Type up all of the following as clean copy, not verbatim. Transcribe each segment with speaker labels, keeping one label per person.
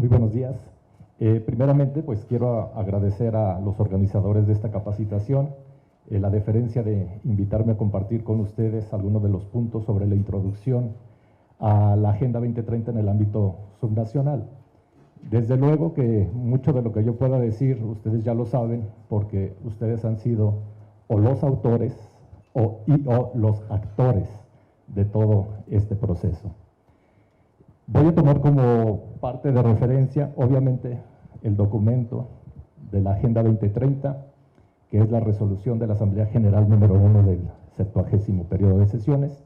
Speaker 1: Muy buenos días. Primeramente, pues quiero agradecer a los organizadores de esta capacitación la deferencia de invitarme a compartir con ustedes algunos de los puntos sobre la introducción a la Agenda 2030 en el ámbito subnacional. Desde luego que mucho de lo que yo pueda decir, ustedes ya lo saben, porque ustedes han sido o los autores o los actores de todo este proceso. Voy a tomar como parte de referencia, obviamente, el documento de la Agenda 2030, que es la resolución de la Asamblea General número 1 del 70º periodo de sesiones.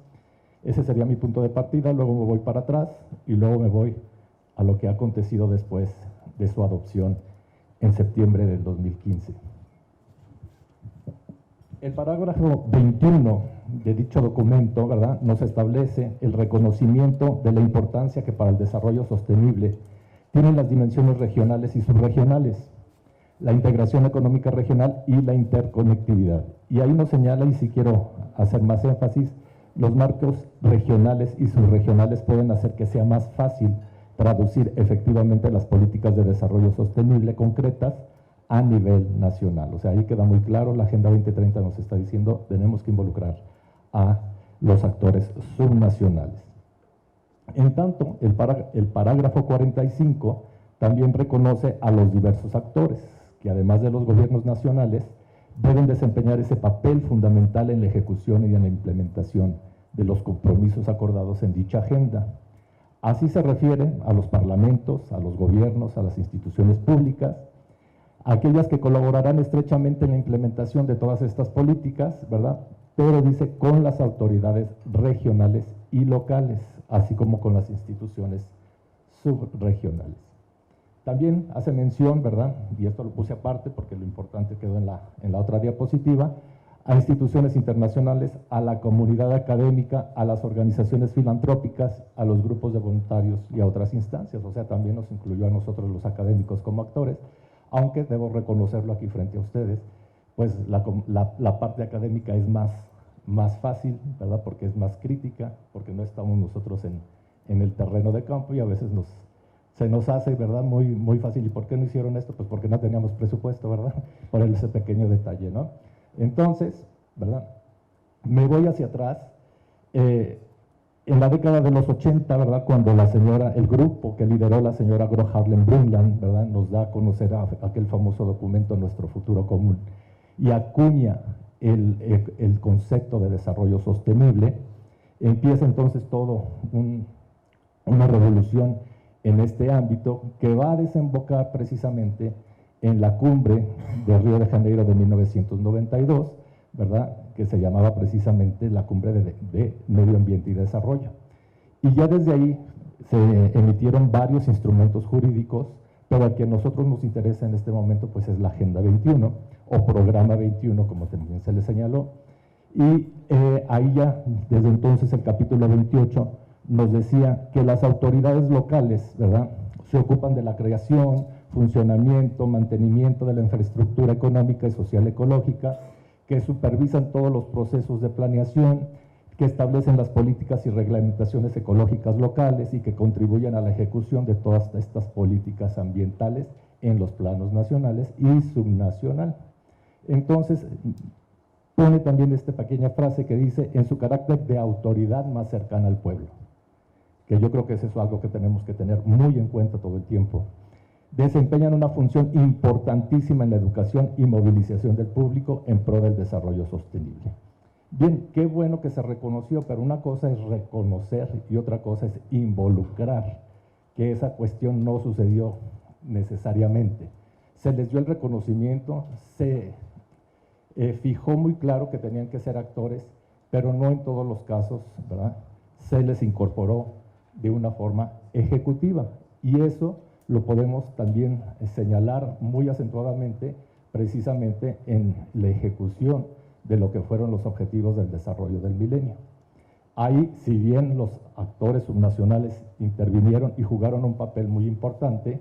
Speaker 1: Ese sería mi punto de partida, luego me voy para atrás y luego me voy a lo que ha acontecido después de su adopción en septiembre del 2015. El parágrafo 21 de dicho documento, ¿verdad?, nos establece el reconocimiento de la importancia que para el desarrollo sostenible tienen las dimensiones regionales y subregionales, la integración económica regional y la interconectividad. Y ahí nos señala, y si quiero hacer más énfasis, los marcos regionales y subregionales pueden hacer que sea más fácil traducir efectivamente las políticas de desarrollo sostenible concretas a nivel nacional. O sea, ahí queda muy claro, la Agenda 2030 nos está diciendo, tenemos que involucrar a los actores subnacionales. En tanto, el parágrafo 45 también reconoce a los diversos actores, que además de los gobiernos nacionales, deben desempeñar ese papel fundamental en la ejecución y en la implementación de los compromisos acordados en dicha agenda. Así se refiere a los parlamentos, a los gobiernos, a las instituciones públicas, aquellas que colaborarán estrechamente en la implementación de todas estas políticas, ¿verdad? Pero dice con las autoridades regionales y locales, así como con las instituciones subregionales. También hace mención, ¿verdad?, y esto lo puse aparte porque lo importante quedó en la otra diapositiva, a instituciones internacionales, a la comunidad académica, a las organizaciones filantrópicas, a los grupos de voluntarios y a otras instancias. O sea, también nos incluyó a nosotros los académicos como actores, aunque debo reconocerlo aquí frente a ustedes, pues la parte académica es más fácil, ¿verdad?, porque es más crítica, porque no estamos nosotros en el terreno de campo y a veces se nos hace, ¿verdad?, muy fácil. ¿Y por qué no hicieron esto? Pues porque no teníamos presupuesto, ¿verdad?, por ese pequeño detalle, ¿no? Entonces, ¿verdad?, me voy hacia atrás. En la década de los 80, ¿verdad?, cuando el grupo que lideró la señora Gro Harlem Brundtland, ¿verdad?, nos da a conocer aquel famoso documento Nuestro Futuro Común y acuña el concepto de desarrollo sostenible, empieza entonces todo una revolución en este ámbito que va a desembocar precisamente en la cumbre de Río de Janeiro de 1992, ¿verdad?, que se llamaba precisamente la Cumbre de Medio Ambiente y Desarrollo. Y ya desde ahí se emitieron varios instrumentos jurídicos, pero el que a nosotros nos interesa en este momento pues es la Agenda 21 o Programa 21, como también se le señaló. Y ahí ya, desde entonces, el capítulo 28 nos decía que las autoridades locales, ¿verdad?, se ocupan de la creación, funcionamiento, mantenimiento de la infraestructura económica y social ecológica, que supervisan todos los procesos de planeación, que establecen las políticas y reglamentaciones ecológicas locales y que contribuyen a la ejecución de todas estas políticas ambientales en los planos nacionales y subnacional. Entonces, pone también esta pequeña frase que dice, en su carácter de autoridad más cercana al pueblo, que yo creo que eso es algo que tenemos que tener muy en cuenta todo el tiempo. Desempeñan una función importantísima en la educación y movilización del público en pro del desarrollo sostenible. Bien, qué bueno que se reconoció, pero una cosa es reconocer y otra cosa es involucrar, que esa cuestión no sucedió necesariamente. Se les dio el reconocimiento, se fijó muy claro que tenían que ser actores, pero no en todos los casos, ¿verdad?, se les incorporó de una forma ejecutiva, y eso lo podemos también señalar muy acentuadamente precisamente en la ejecución de lo que fueron los objetivos del desarrollo del milenio. Ahí, si bien los actores subnacionales intervinieron y jugaron un papel muy importante,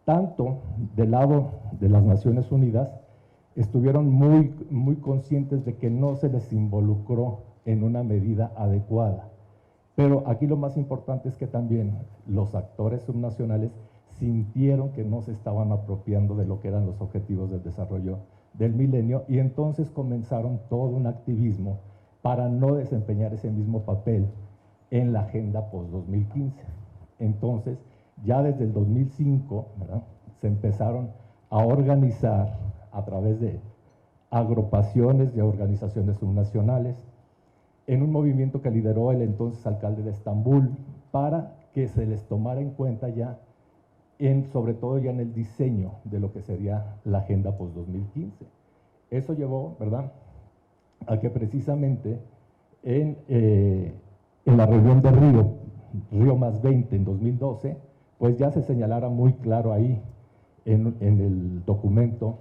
Speaker 1: tanto del lado de las Naciones Unidas, estuvieron muy conscientes de que no se les involucró en una medida adecuada. Pero aquí lo más importante es que también los actores subnacionales sintieron que no se estaban apropiando de lo que eran los objetivos del desarrollo del milenio y entonces comenzaron todo un activismo para no desempeñar ese mismo papel en la agenda post-2015. Entonces, ya desde el 2005, ¿verdad?, se empezaron a organizar a través de agrupaciones de organizaciones subnacionales en un movimiento que lideró el entonces alcalde de Estambul para que se les tomara en cuenta ya, sobre todo ya en el diseño de lo que sería la agenda post-2015. Eso llevó, ¿verdad?, a que precisamente en la reunión de Río más 20 en 2012, pues ya se señalara muy claro ahí en el documento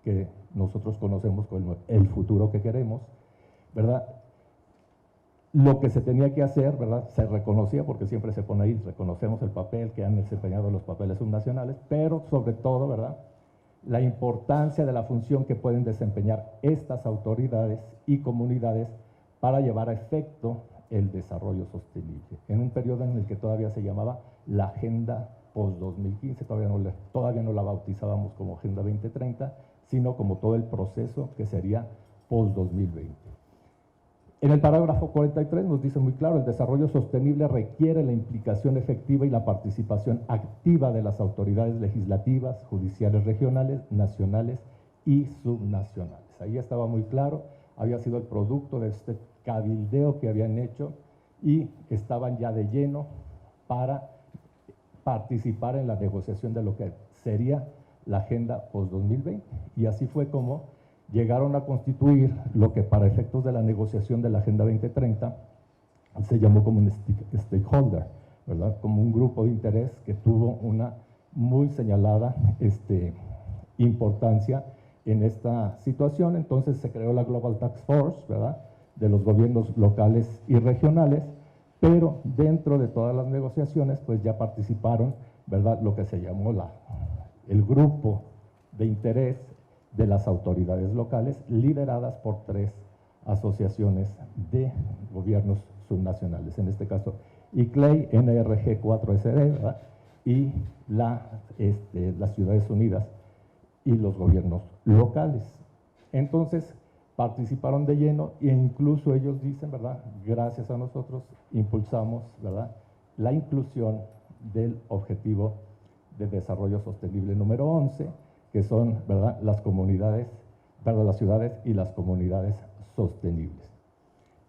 Speaker 1: que nosotros conocemos como el futuro que queremos, ¿verdad?, lo que se tenía que hacer, ¿verdad?, se reconocía, porque siempre se pone ahí, reconocemos el papel que han desempeñado los papeles subnacionales, pero sobre todo, ¿verdad?, la importancia de la función que pueden desempeñar estas autoridades y comunidades para llevar a efecto el desarrollo sostenible, en un periodo en el que todavía se llamaba la Agenda Post-2015, todavía no la bautizábamos como Agenda 2030, sino como todo el proceso que sería Post-2020. En el parágrafo 43 nos dice muy claro, el desarrollo sostenible requiere la implicación efectiva y la participación activa de las autoridades legislativas, judiciales regionales, nacionales y subnacionales. Ahí estaba muy claro, había sido el producto de este cabildeo que habían hecho y estaban ya de lleno para participar en la negociación de lo que sería la Agenda Post-2020. Y así fue como llegaron a constituir lo que para efectos de la negociación de la Agenda 2030 se llamó como un stakeholder, ¿verdad?, como un grupo de interés que tuvo una muy señalada importancia en esta situación. Entonces se creó la Global Task Force, ¿verdad?, de los gobiernos locales y regionales, pero dentro de todas las negociaciones pues ya participaron, ¿verdad?, lo que se llamó el grupo de interés de las autoridades locales, lideradas por 3 asociaciones de gobiernos subnacionales, en este caso ICLEI, NRG 4SD, ¿verdad?, y las Ciudades Unidas y los gobiernos locales. Entonces participaron de lleno e incluso ellos dicen, ¿verdad?, gracias a nosotros impulsamos, ¿verdad?, la inclusión del objetivo de desarrollo sostenible número 11, que son, ¿verdad?, las comunidades, perdón, las ciudades y las comunidades sostenibles.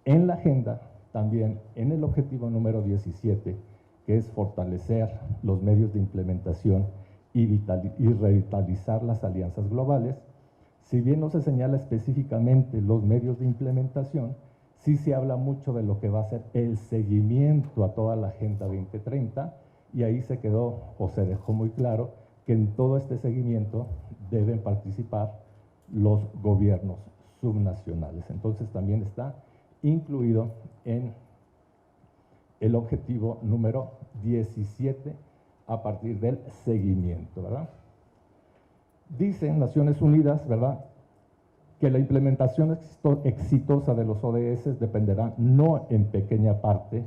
Speaker 1: En la agenda, también en el objetivo número 17, que es fortalecer los medios de implementación y revitalizar las alianzas globales, si bien no se señala específicamente los medios de implementación, sí se habla mucho de lo que va a ser el seguimiento a toda la Agenda 2030, y ahí se quedó o se dejó muy claro que en todo este seguimiento deben participar los gobiernos subnacionales. Entonces también está incluido en el objetivo número 17 a partir del seguimiento, ¿verdad? Dicen Naciones Unidas, ¿verdad?, que la implementación exitosa de los ODS dependerá no en pequeña parte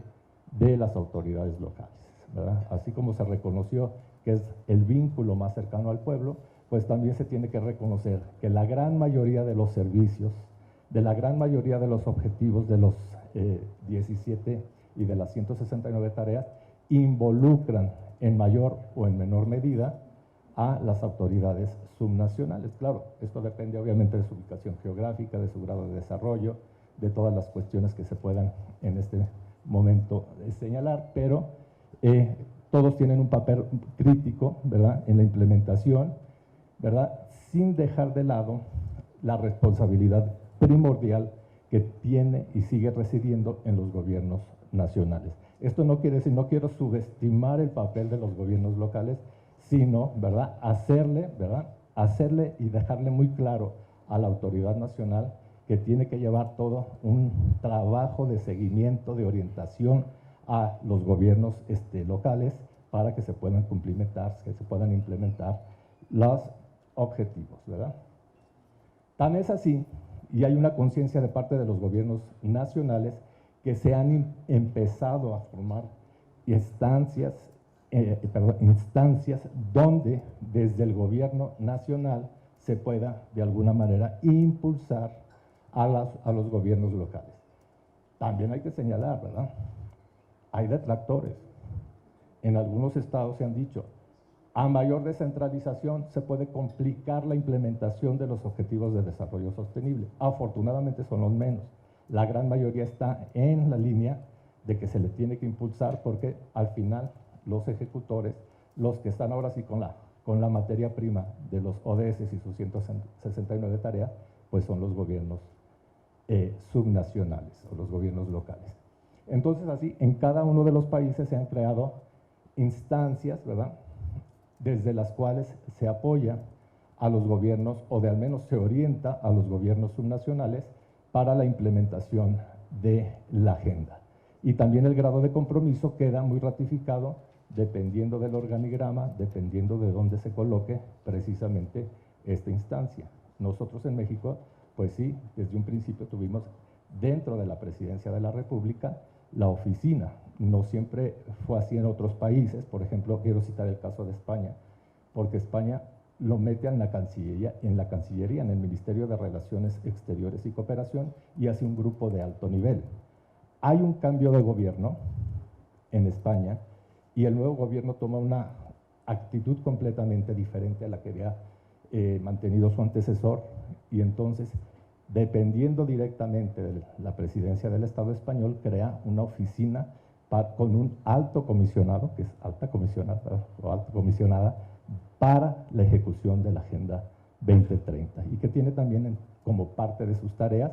Speaker 1: de las autoridades locales, ¿verdad? Así como se reconoció que es el vínculo más cercano al pueblo, pues también se tiene que reconocer que la gran mayoría de los servicios, de la gran mayoría de los objetivos de los 17 y de las 169 tareas, involucran en mayor o en menor medida a las autoridades subnacionales. Claro, esto depende obviamente de su ubicación geográfica, de su grado de desarrollo, de todas las cuestiones que se puedan en este momento señalar, pero todos tienen un papel crítico, ¿verdad?, en la implementación, ¿verdad?, sin dejar de lado la responsabilidad primordial que tiene y sigue residiendo en los gobiernos nacionales. Esto no quiere decir, no quiero subestimar el papel de los gobiernos locales, sino, ¿verdad?, hacerle y dejarle muy claro a la autoridad nacional que tiene que llevar todo un trabajo de seguimiento, de orientación a los gobiernos locales para que se puedan cumplimentar, que se puedan implementar los objetivos, ¿verdad? Tan es así, y hay una conciencia de parte de los gobiernos nacionales que se han empezado a formar instancias instancias donde desde el gobierno nacional se pueda de alguna manera impulsar a los gobiernos locales. También hay que señalar, ¿verdad? Hay detractores. En algunos estados se han dicho, a mayor descentralización se puede complicar la implementación de los objetivos de desarrollo sostenible. Afortunadamente son los menos. La gran mayoría está en la línea de que se le tiene que impulsar porque al final los ejecutores, los que están ahora sí con la materia prima de los ODS y sus 169 tareas, pues son los gobiernos subnacionales o los gobiernos locales. Entonces así, en cada uno de los países se han creado instancias, ¿verdad?, desde las cuales se apoya a los gobiernos, o de al menos se orienta a los gobiernos subnacionales para la implementación de la agenda. Y también el grado de compromiso queda muy ratificado dependiendo del organigrama, dependiendo de dónde se coloque precisamente esta instancia. Nosotros en México, pues sí, desde un principio tuvimos dentro de la Presidencia de la República la oficina. No siempre fue así en otros países. Por ejemplo, quiero citar el caso de España, porque España lo mete en la Cancillería, en el Ministerio de Relaciones Exteriores y Cooperación, y hace un grupo de alto nivel. Hay un cambio de gobierno en España y el nuevo gobierno toma una actitud completamente diferente a la que había mantenido su antecesor, y entonces, dependiendo directamente de la presidencia del Estado español, crea una oficina con un alto comisionado, que es alta comisionada o alta comisionada, para la ejecución de la Agenda 2030, y que tiene también como parte de sus tareas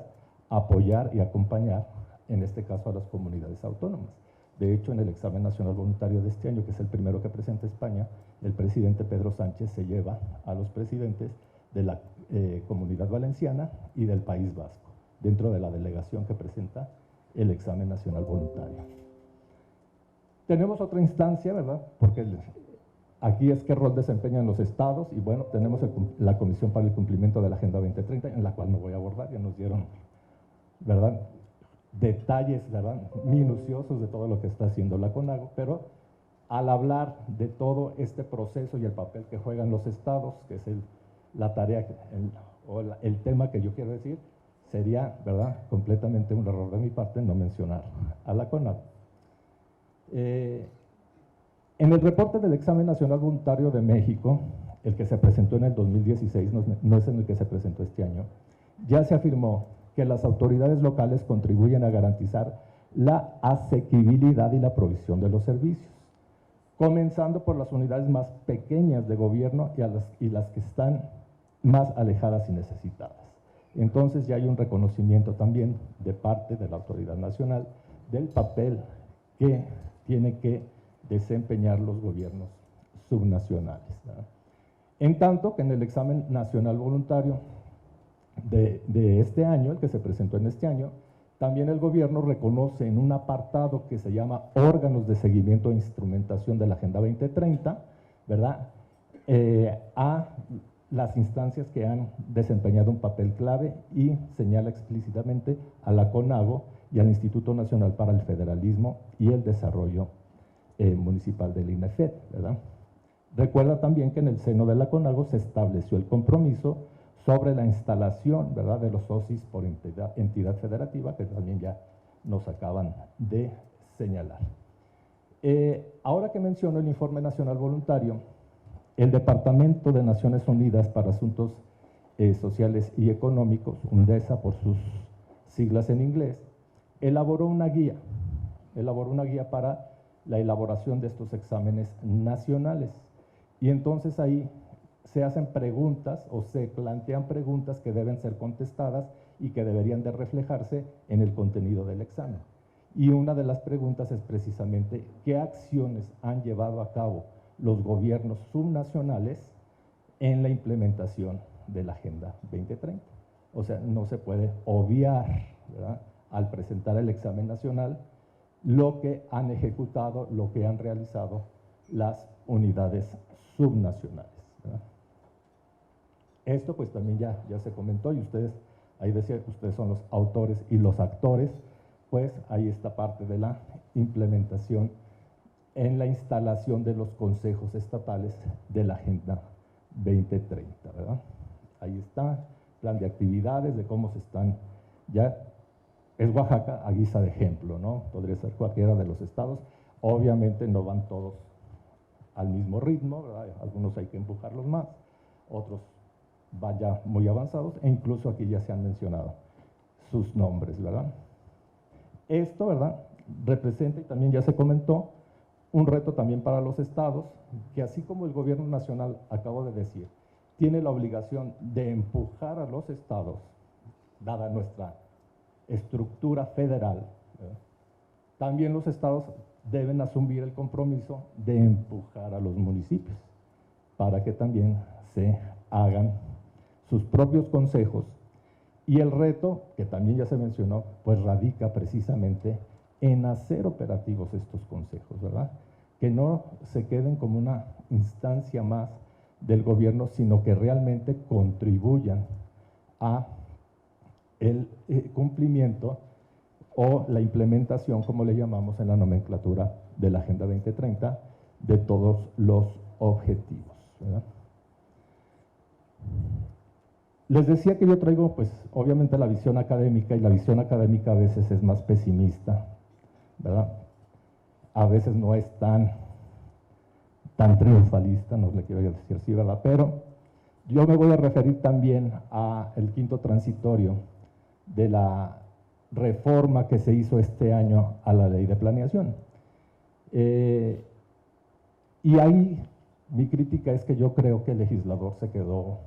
Speaker 1: apoyar y acompañar, en este caso, a las comunidades autónomas. De hecho, en el examen nacional voluntario de este año, que es el primero que presenta España, el presidente Pedro Sánchez se lleva a los presidentes de la Comunidad Valenciana y del País Vasco, dentro de la delegación que presenta el examen nacional voluntario. Tenemos otra instancia, ¿verdad? Porque aquí es qué rol desempeñan los estados, y bueno, tenemos la Comisión para el Cumplimiento de la Agenda 2030, en la cual no voy a abordar, ya nos dieron, ¿verdad?, detalles, ¿verdad?, minuciosos de todo lo que está haciendo la CONAGO, pero al hablar de todo este proceso y el papel que juegan los estados, que es la tarea o el tema que yo quiero decir, sería, ¿verdad?, completamente un error de mi parte no mencionar a la CONAGO. En el reporte del Examen Nacional Voluntario de México, el que se presentó en el 2016, no es en el que se presentó este año, ya se afirmó que las autoridades locales contribuyen a garantizar la asequibilidad y la provisión de los servicios, comenzando por las unidades más pequeñas de gobierno y las que están más alejadas y necesitadas. Entonces ya hay un reconocimiento también de parte de la autoridad nacional del papel que tienen que desempeñar los gobiernos subnacionales, ¿verdad? En tanto que en el examen nacional voluntario de este año, el que se presentó en este año, también el gobierno reconoce en un apartado que se llama órganos de seguimiento e instrumentación de la Agenda 2030, ¿verdad?, a las instancias que han desempeñado un papel clave, y señala explícitamente a la CONAGO y al Instituto Nacional para el Federalismo y el Desarrollo Municipal del INEFED, ¿verdad? Recuerda también que en el seno de la CONAGO se estableció el compromiso sobre la instalación, ¿verdad?, de los OSIS por entidad federativa, que también ya nos acaban de señalar. Ahora que menciono el Informe Nacional Voluntario, el Departamento de Naciones Unidas para Asuntos Sociales y Económicos, UNDESA por sus siglas en inglés, elaboró una guía para la elaboración de estos exámenes nacionales. Y entonces ahí se hacen preguntas o se plantean preguntas que deben ser contestadas y que deberían de reflejarse en el contenido del examen. Y una de las preguntas es precisamente qué acciones han llevado a cabo los gobiernos subnacionales en la implementación de la Agenda 2030. O sea, no se puede obviar, ¿verdad?, al presentar el examen nacional lo que han ejecutado, lo que han realizado las unidades subnacionales, ¿verdad? Esto pues también ya se comentó, y ustedes, ahí decía que ustedes son los autores y los actores, pues ahí está parte de la implementación en la instalación de los consejos estatales de la Agenda 2030, ¿verdad? Ahí está, plan de actividades, de cómo se están, ya es Oaxaca a guisa de ejemplo, ¿no? Podría ser cualquiera de los estados, obviamente no van todos al mismo ritmo, ¿verdad? Algunos hay que empujarlos más, otros van ya muy avanzados, e incluso aquí ya se han mencionado sus nombres, ¿verdad? Esto, ¿verdad?, representa, y también ya se comentó, un reto también para los estados, que así como el gobierno nacional, acabo de decir, tiene la obligación de empujar a los estados, dada nuestra estructura federal, ¿verdad?, también los estados deben asumir el compromiso de empujar a los municipios para que también se hagan sus propios consejos. Y el reto, que también ya se mencionó, pues radica precisamente en hacer operativos estos consejos, ¿verdad? Que no se queden como una instancia más del gobierno, sino que realmente contribuyan a el cumplimiento o la implementación, como le llamamos en la nomenclatura de la Agenda 2030, de todos los objetivos, ¿verdad? Les decía que yo traigo, pues, obviamente la visión académica, y la visión académica a veces es más pesimista, ¿verdad? A veces no es tan triunfalista, no le quiero decir así, ¿verdad? Pero yo me voy a referir también al quinto transitorio de la reforma que se hizo este año a la ley de planeación. Y ahí mi crítica es que yo creo que el legislador se quedó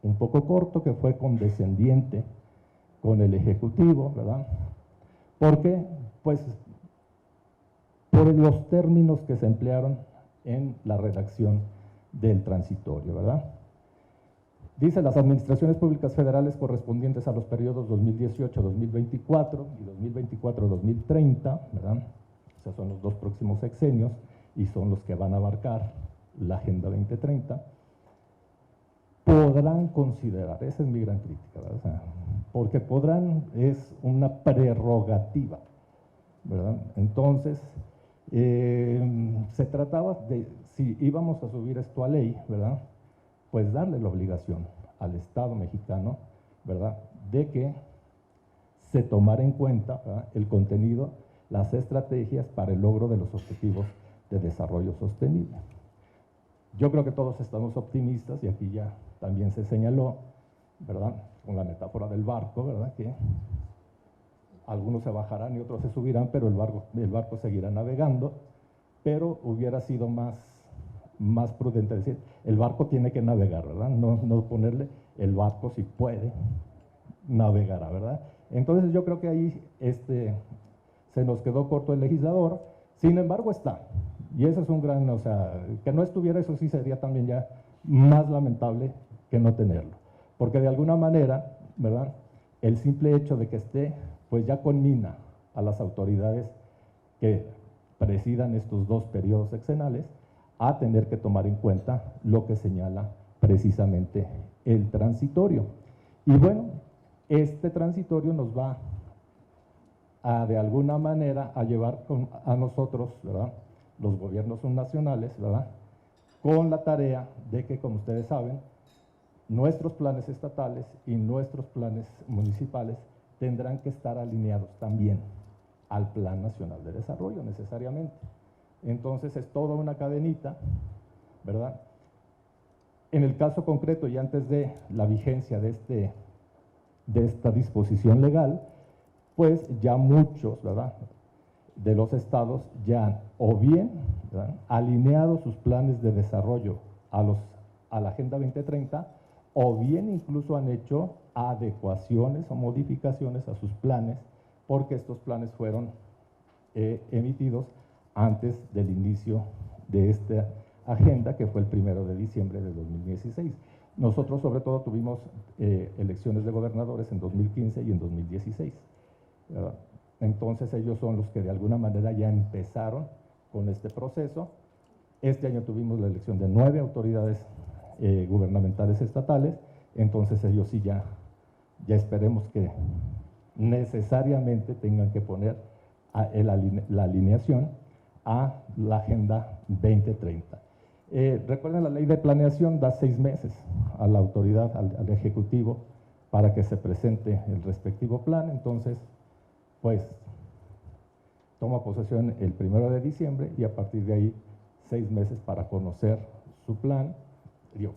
Speaker 1: un poco corto, que fue condescendiente con el Ejecutivo, ¿verdad? Porque, pues, por los términos que se emplearon en la redacción del transitorio, ¿verdad? Dice, las administraciones públicas federales correspondientes a los periodos 2018-2024 y 2024-2030, ¿verdad? O sea, son los dos próximos sexenios y son los que van a abarcar la Agenda 2030, podrán considerar, esa es mi gran crítica, ¿verdad? O sea, porque podrán es una prerrogativa, ¿verdad? Entonces, se trataba de, si íbamos a subir esto a ley, ¿verdad?, pues darle la obligación al Estado mexicano, ¿verdad?, de que se tomara en cuenta, ¿verdad?, el contenido, las estrategias para el logro de los objetivos de desarrollo sostenible. Yo creo que todos estamos optimistas, y aquí ya también se señaló, ¿verdad?, con la metáfora del barco, ¿verdad?, que algunos se bajarán y otros se subirán, pero el barco seguirá navegando, pero hubiera sido más prudente decir, el barco tiene que navegar, ¿verdad? No ponerle el barco, si puede, navegará, ¿verdad? Entonces yo creo que ahí se nos quedó corto el legislador, sin embargo está, y eso es un gran, o sea, que no estuviera, eso sí sería también ya más lamentable que no tenerlo, porque de alguna manera, ¿verdad?, el simple hecho de que esté, pues ya conmina a las autoridades que presidan estos dos periodos sexenales a tener que tomar en cuenta lo que señala precisamente el transitorio. Y bueno, este transitorio nos va de alguna manera a llevar a nosotros, ¿verdad?, los gobiernos nacionales, ¿verdad?, con la tarea de que, como ustedes saben, nuestros planes estatales y nuestros planes municipales tendrán que estar alineados también al Plan Nacional de Desarrollo necesariamente. Entonces es toda una cadenita, ¿verdad? En el caso concreto, y antes de la vigencia de esta disposición legal, pues ya muchos, ¿verdad?, de los estados ya han o bien, ¿verdad?, alineado sus planes de desarrollo a la Agenda 2030, o bien incluso han hecho adecuaciones o modificaciones a sus planes, porque estos planes fueron emitidos antes del inicio de esta agenda, que fue el 1 de diciembre de 2016. Nosotros, sobre todo, tuvimos elecciones de gobernadores en 2015 y en 2016. Entonces, ellos son los que de alguna manera ya empezaron con este proceso. Este año tuvimos la elección de 9 autoridades gubernamentales estatales, entonces ellos sí ya esperemos que necesariamente tengan que poner la alineación a la Agenda 2030. Recuerden, la ley de planeación da 6 meses a la autoridad, al Ejecutivo, para que se presente el respectivo plan. Entonces, pues, toma posesión el 1 de diciembre y a partir de ahí 6 meses para conocer su plan, digo,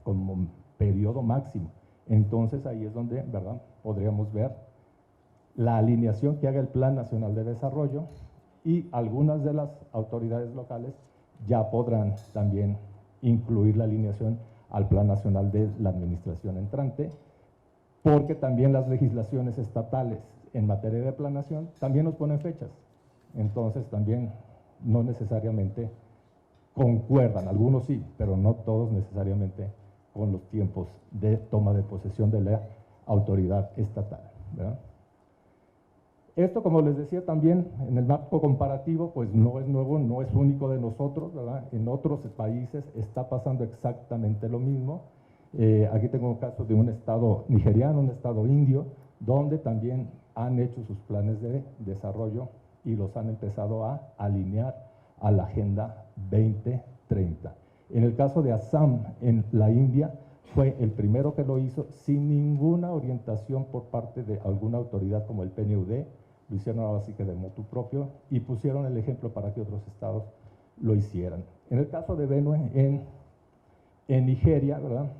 Speaker 1: como periodo máximo. Entonces, ahí es donde, ¿verdad?, podríamos ver la alineación que haga el Plan Nacional de Desarrollo, y algunas de las autoridades locales ya podrán también incluir la alineación al Plan Nacional de la Administración entrante, porque también las legislaciones estatales en materia de planeación también nos ponen fechas. Entonces también no necesariamente concuerdan, algunos sí, pero no todos necesariamente con los tiempos de toma de posesión de la autoridad estatal, ¿verdad? Esto, como les decía también, en el marco comparativo, pues no es nuevo, no es único de nosotros, ¿verdad? En otros países está pasando exactamente lo mismo. Aquí tengo un caso de un estado nigeriano, un estado indio, donde también han hecho sus planes de desarrollo y los han empezado a alinear a la Agenda 2030. En el caso de Assam, en la India, fue el primero que lo hizo sin ninguna orientación por parte de alguna autoridad como el PNUD. Lo hicieron ahora sí que de motu propio y pusieron el ejemplo para que otros estados lo hicieran. En el caso de Benue, en Nigeria, ¿verdad?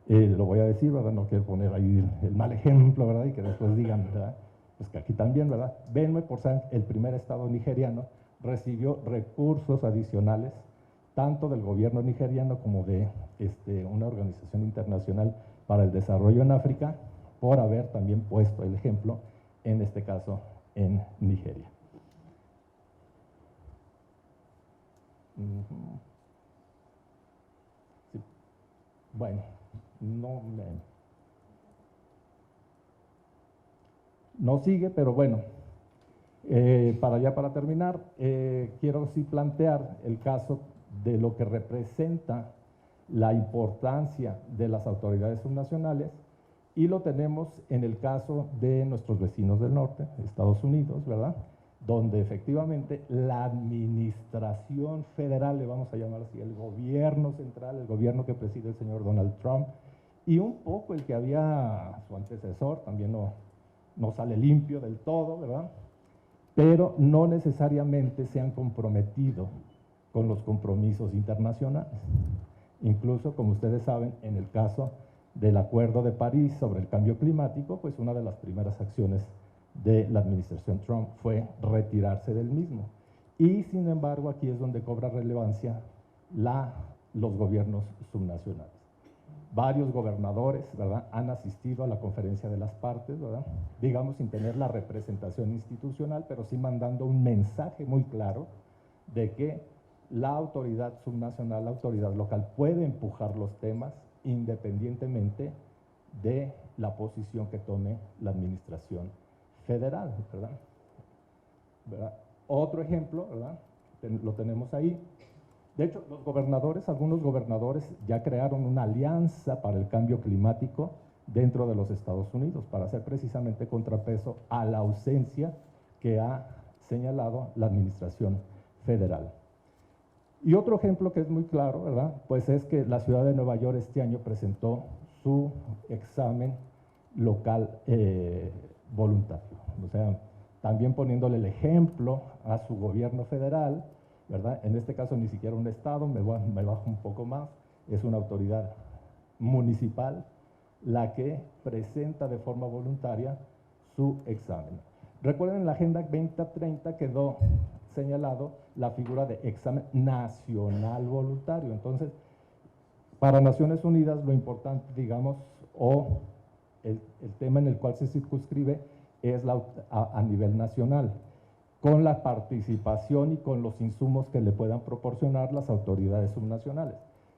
Speaker 1: Lo voy a decir, ¿verdad? No quiero poner ahí el mal ejemplo, ¿verdad? Y que después digan, ¿verdad? Pues que aquí también, ¿verdad? Benue, por ser el primer estado nigeriano, recibió recursos adicionales, tanto del gobierno nigeriano como de una organización internacional para el desarrollo en África, por haber también puesto el ejemplo, en este caso, en Nigeria. Sí. Bueno, no sigue, pero bueno, para terminar, quiero sí plantear el caso de lo que representa la importancia de las autoridades subnacionales, y lo tenemos en el caso de nuestros vecinos del norte, Estados Unidos, ¿verdad?, donde efectivamente la administración federal, le vamos a llamar así, el gobierno central, el gobierno que preside el señor Donald Trump, y un poco el que había su antecesor, también no sale limpio del todo, ¿verdad?, pero no necesariamente se han comprometido con los compromisos internacionales. Incluso, como ustedes saben, en el caso del Acuerdo de París sobre el cambio climático, pues una de las primeras acciones de la administración Trump fue retirarse del mismo. Y sin embargo, aquí es donde cobra relevancia los gobiernos subnacionales. Varios gobernadores, ¿verdad?, han asistido a la conferencia de las partes, ¿verdad?, digamos sin tener la representación institucional, pero sí mandando un mensaje muy claro de que la autoridad subnacional, la autoridad local puede empujar los temas independientemente de la posición que tome la administración federal, ¿verdad? Otro ejemplo, ¿verdad?, lo tenemos ahí. De hecho, los gobernadores, algunos gobernadores ya crearon una alianza para el cambio climático dentro de los Estados Unidos para hacer precisamente contrapeso a la ausencia que ha señalado la administración federal. Y otro ejemplo que es muy claro, ¿verdad?, pues es que la ciudad de Nueva York este año presentó su examen local voluntario. O sea, también poniéndole el ejemplo a su gobierno federal, ¿verdad? En este caso ni siquiera un estado, me bajo un poco más, es una autoridad municipal la que presenta de forma voluntaria su examen. Recuerden, en la Agenda 2030 quedó señalado la figura de examen nacional voluntario. Entonces, para Naciones Unidas lo importante, digamos, o el tema en el cual se circunscribe es a nivel nacional, con la participación y con los insumos que le puedan proporcionar las autoridades subnacionales.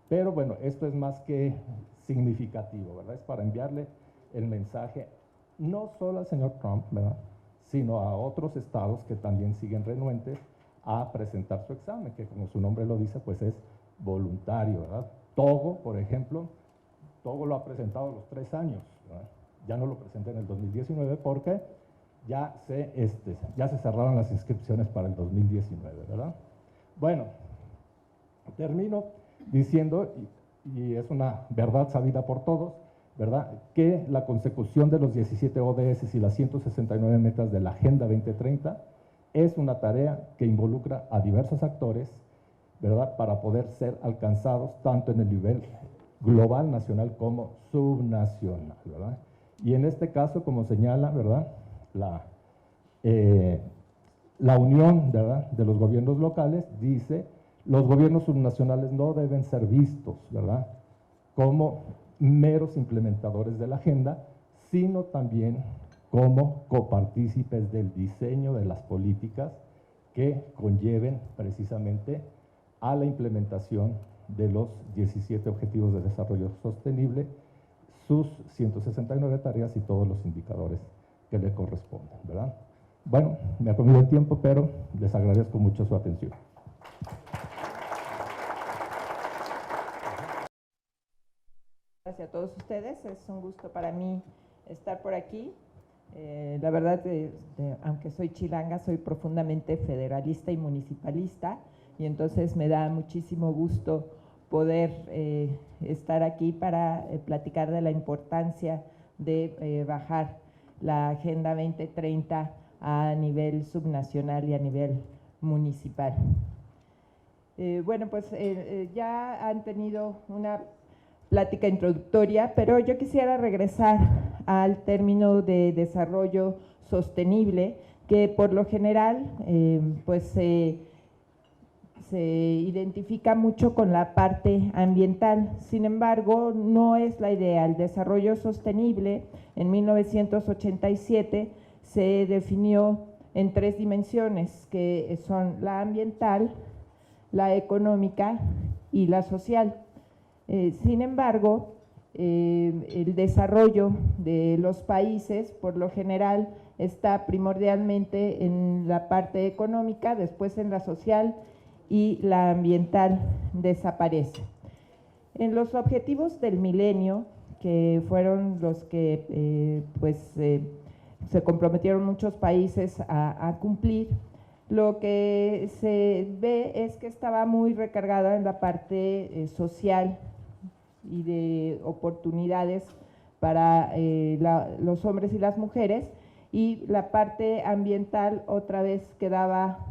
Speaker 1: Pero bueno, esto es más que significativo, ¿verdad? Es para enviarle el mensaje no solo al señor Trump, ¿verdad?, sino a otros estados que también siguen renuentes a presentar su examen, que como su nombre lo dice, pues es voluntario, ¿verdad? Togo, por ejemplo, Togo lo ha presentado a los 3 años, ¿verdad? Ya no lo presenta en el 2019 porque ya se cerraron las inscripciones para el 2019, ¿verdad? Bueno, termino diciendo, y es una verdad sabida por todos, ¿verdad?, que la consecución de los 17 ODS y las 169 metas de la Agenda 2030 es una tarea que involucra a diversos actores, ¿verdad?, para poder ser alcanzados tanto en el nivel global, nacional, como subnacional, ¿verdad? Y en este caso, como señala, ¿verdad?, la unión, ¿verdad?, de los gobiernos locales dice: los gobiernos subnacionales no deben ser vistos, ¿verdad?, como meros implementadores de la agenda, sino también como copartícipes del diseño de las políticas que conlleven precisamente a la implementación de los 17 Objetivos de Desarrollo Sostenible, sus 169 tareas y todos los indicadores que le corresponden, ¿verdad? Bueno, me ha comido el tiempo, pero les agradezco mucho su atención.
Speaker 2: Gracias a todos ustedes, es un gusto para mí estar por aquí. La verdad, aunque soy chilanga, soy profundamente federalista y municipalista, y entonces me da muchísimo gusto poder estar aquí para platicar de la importancia de bajar la Agenda 2030 a nivel subnacional y a nivel municipal. Bueno, pues ya han tenido una plática introductoria, pero yo quisiera regresar al término de desarrollo sostenible, que por lo general pues se identifica mucho con la parte ambiental. Sin embargo, no es la idea. El desarrollo sostenible en 1987 se definió en 3 dimensiones, que son la ambiental, la económica y la social. Sin embargo, el desarrollo de los países, por lo general, está primordialmente en la parte económica, después en la social, y la ambiental desaparece. En los objetivos del milenio, que fueron los que se comprometieron muchos países a cumplir, lo que se ve es que estaba muy recargada en la parte social y de oportunidades para los hombres y las mujeres, y la parte ambiental otra vez quedaba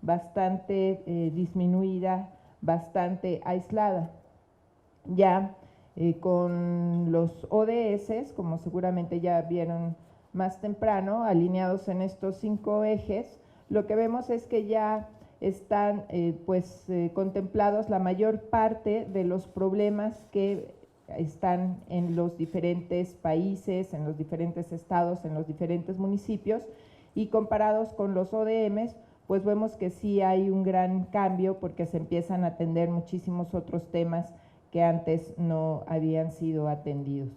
Speaker 2: bastante disminuida, bastante aislada. Ya con los ODS, como seguramente ya vieron más temprano, alineados en estos 5 ejes, lo que vemos es que ya están contemplados la mayor parte de los problemas que están en los diferentes países, en los diferentes estados, en los diferentes municipios, y comparados con los ODMs, pues vemos que sí hay un gran cambio, porque se empiezan a atender muchísimos otros temas que antes no habían sido atendidos.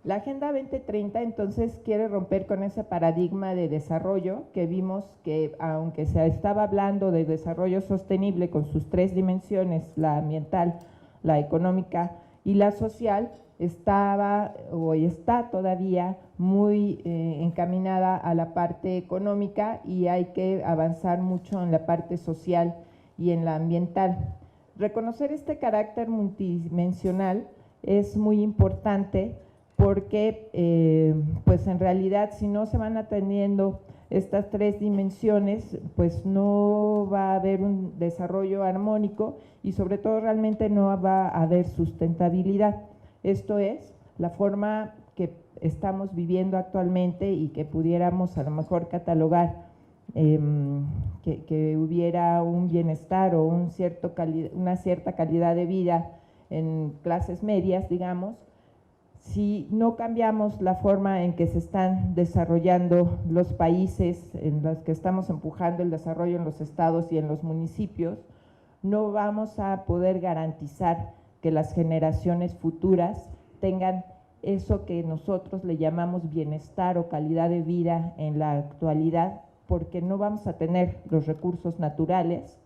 Speaker 2: La Agenda 2030 entonces quiere romper con ese paradigma de desarrollo que vimos que, aunque se estaba hablando de desarrollo sostenible con sus 3 dimensiones, la ambiental, la económica y la social, estaba o está todavía muy encaminada a la parte económica, y hay que avanzar mucho en la parte social y en la ambiental. Reconocer este carácter multidimensional es muy importante, porque pues en realidad, si no se van atendiendo estas 3 dimensiones, pues no va a haber un desarrollo armónico, y sobre todo realmente no va a haber sustentabilidad. Esto es la forma que estamos viviendo actualmente, y que pudiéramos a lo mejor catalogar que hubiera un bienestar o una cierta calidad de vida en clases medias, digamos, si no cambiamos la forma en que se están desarrollando los países en los que estamos empujando el desarrollo en los estados y en los municipios, no vamos a poder garantizar que las generaciones futuras tengan eso que nosotros le llamamos bienestar o calidad de vida en la actualidad, porque no vamos a tener los recursos naturales,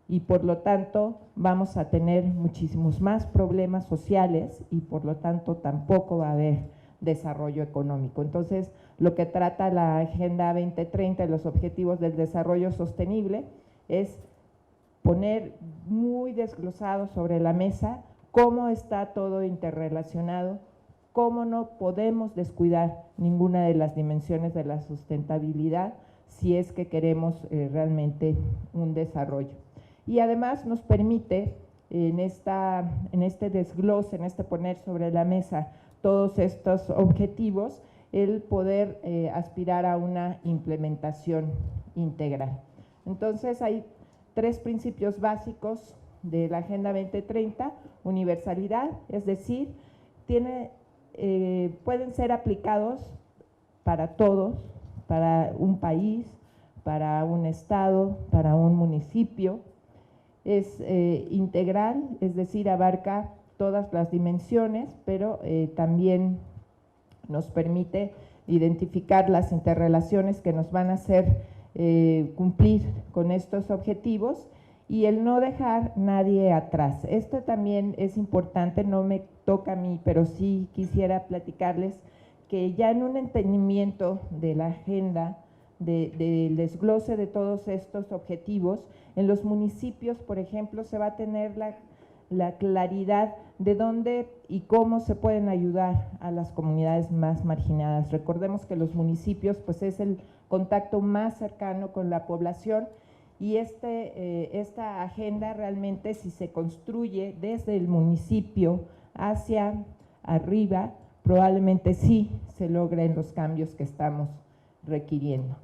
Speaker 2: y por lo tanto vamos a tener muchísimos más problemas sociales, y por lo tanto tampoco va a haber desarrollo económico. Entonces, lo que trata la Agenda 2030 y los Objetivos del Desarrollo Sostenible es poner muy desglosado sobre la mesa cómo está todo interrelacionado, cómo no podemos descuidar ninguna de las dimensiones de la sustentabilidad si es que queremos realmente un desarrollo. Y además nos permite en este desglose, en este poner sobre la mesa todos estos objetivos, el poder aspirar a una implementación integral. Entonces hay 3 principios básicos de la Agenda 2030: universalidad, es decir, pueden ser aplicados para todos, para un país, para un estado, para un municipio. Es integral, es decir, abarca todas las dimensiones, pero también nos permite identificar las interrelaciones que nos van a hacer cumplir con estos objetivos y el no dejar nadie atrás. Esto también es importante, no me toca a mí, pero sí quisiera platicarles que ya en un entendimiento de la agenda, del desglose de todos estos objetivos, en los municipios, por ejemplo, se va a tener la claridad de dónde y cómo se pueden ayudar a las comunidades más marginadas. Recordemos que los municipios pues es el contacto más cercano con la población y esta agenda realmente, si se construye desde el municipio hacia arriba, probablemente sí se logren los cambios que estamos requiriendo.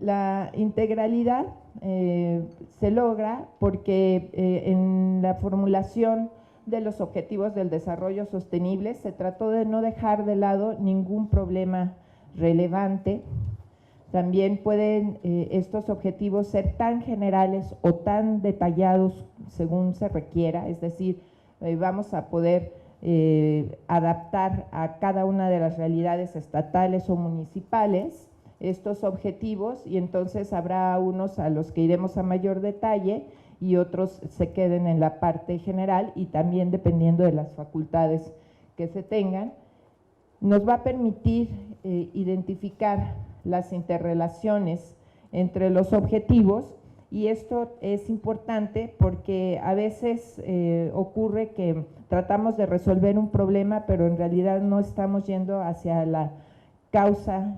Speaker 2: La integralidad se logra porque en la formulación de los objetivos del desarrollo sostenible se trató de no dejar de lado ningún problema relevante. También pueden estos objetivos ser tan generales o tan detallados según se requiera, es decir, vamos a poder adaptar a cada una de las realidades estatales o municipales estos objetivos y entonces habrá unos a los que iremos a mayor detalle y otros se queden en la parte general y también dependiendo de las facultades que se tengan. Nos va a permitir identificar las interrelaciones entre los objetivos y esto es importante porque a veces ocurre que tratamos de resolver un problema pero en realidad no estamos yendo hacia la causa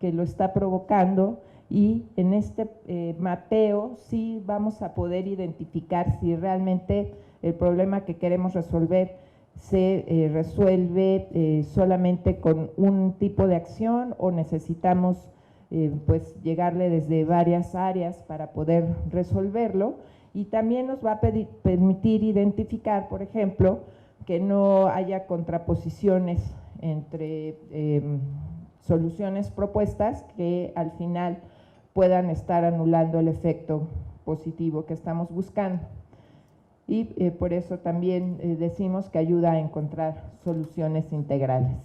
Speaker 2: que lo está provocando y en este mapeo sí vamos a poder identificar si realmente el problema que queremos resolver se resuelve solamente con un tipo de acción o necesitamos pues llegarle desde varias áreas para poder resolverlo y también nos va a permitir identificar, por ejemplo, que no haya contraposiciones entre soluciones propuestas que al final puedan estar anulando el efecto positivo que estamos buscando. Y por eso también decimos que ayuda a encontrar soluciones integrales.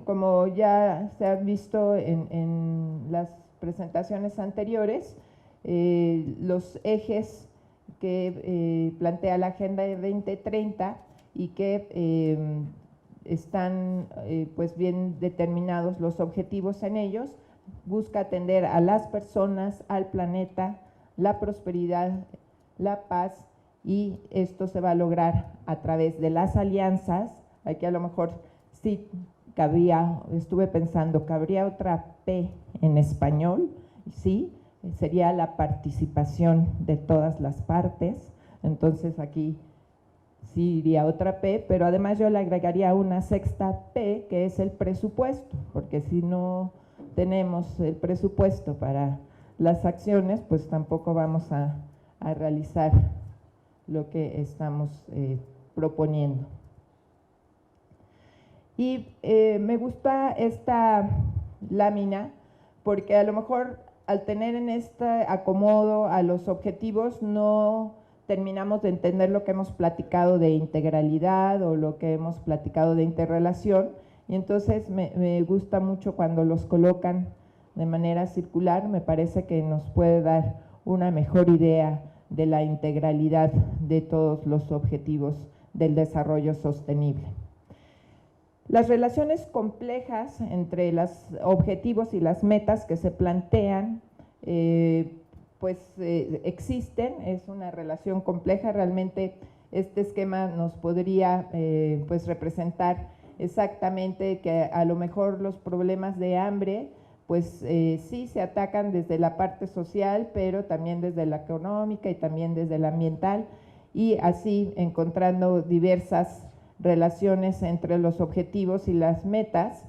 Speaker 2: Como ya se ha visto en las presentaciones anteriores, los ejes que plantea la Agenda 2030 y que están pues bien determinados los objetivos en ellos, busca atender a las personas, al planeta, la prosperidad, la paz y esto se va a lograr a través de las alianzas. Aquí a lo mejor sí estuve pensando, cabría otra P en español, sí, sería la participación de todas las partes, entonces aquí sí iría otra P, pero además yo le agregaría una sexta P, que es el presupuesto, porque si no tenemos el presupuesto para las acciones, pues tampoco vamos a realizar lo que estamos proponiendo. Y me gusta esta lámina porque a lo mejor al tener en este acomodo a los objetivos no terminamos de entender lo que hemos platicado de integralidad o lo que hemos platicado de interrelación y entonces me gusta mucho cuando los colocan de manera circular, me parece que nos puede dar una mejor idea de la integralidad de todos los objetivos del desarrollo sostenible. Las relaciones complejas entre los objetivos y las metas que se plantean existen, es una relación compleja. Realmente este esquema nos podría pues representar exactamente que a lo mejor los problemas de hambre pues sí se atacan desde la parte social, pero también desde la económica y también desde la ambiental, y así encontrando diversas relaciones entre los objetivos y las metas.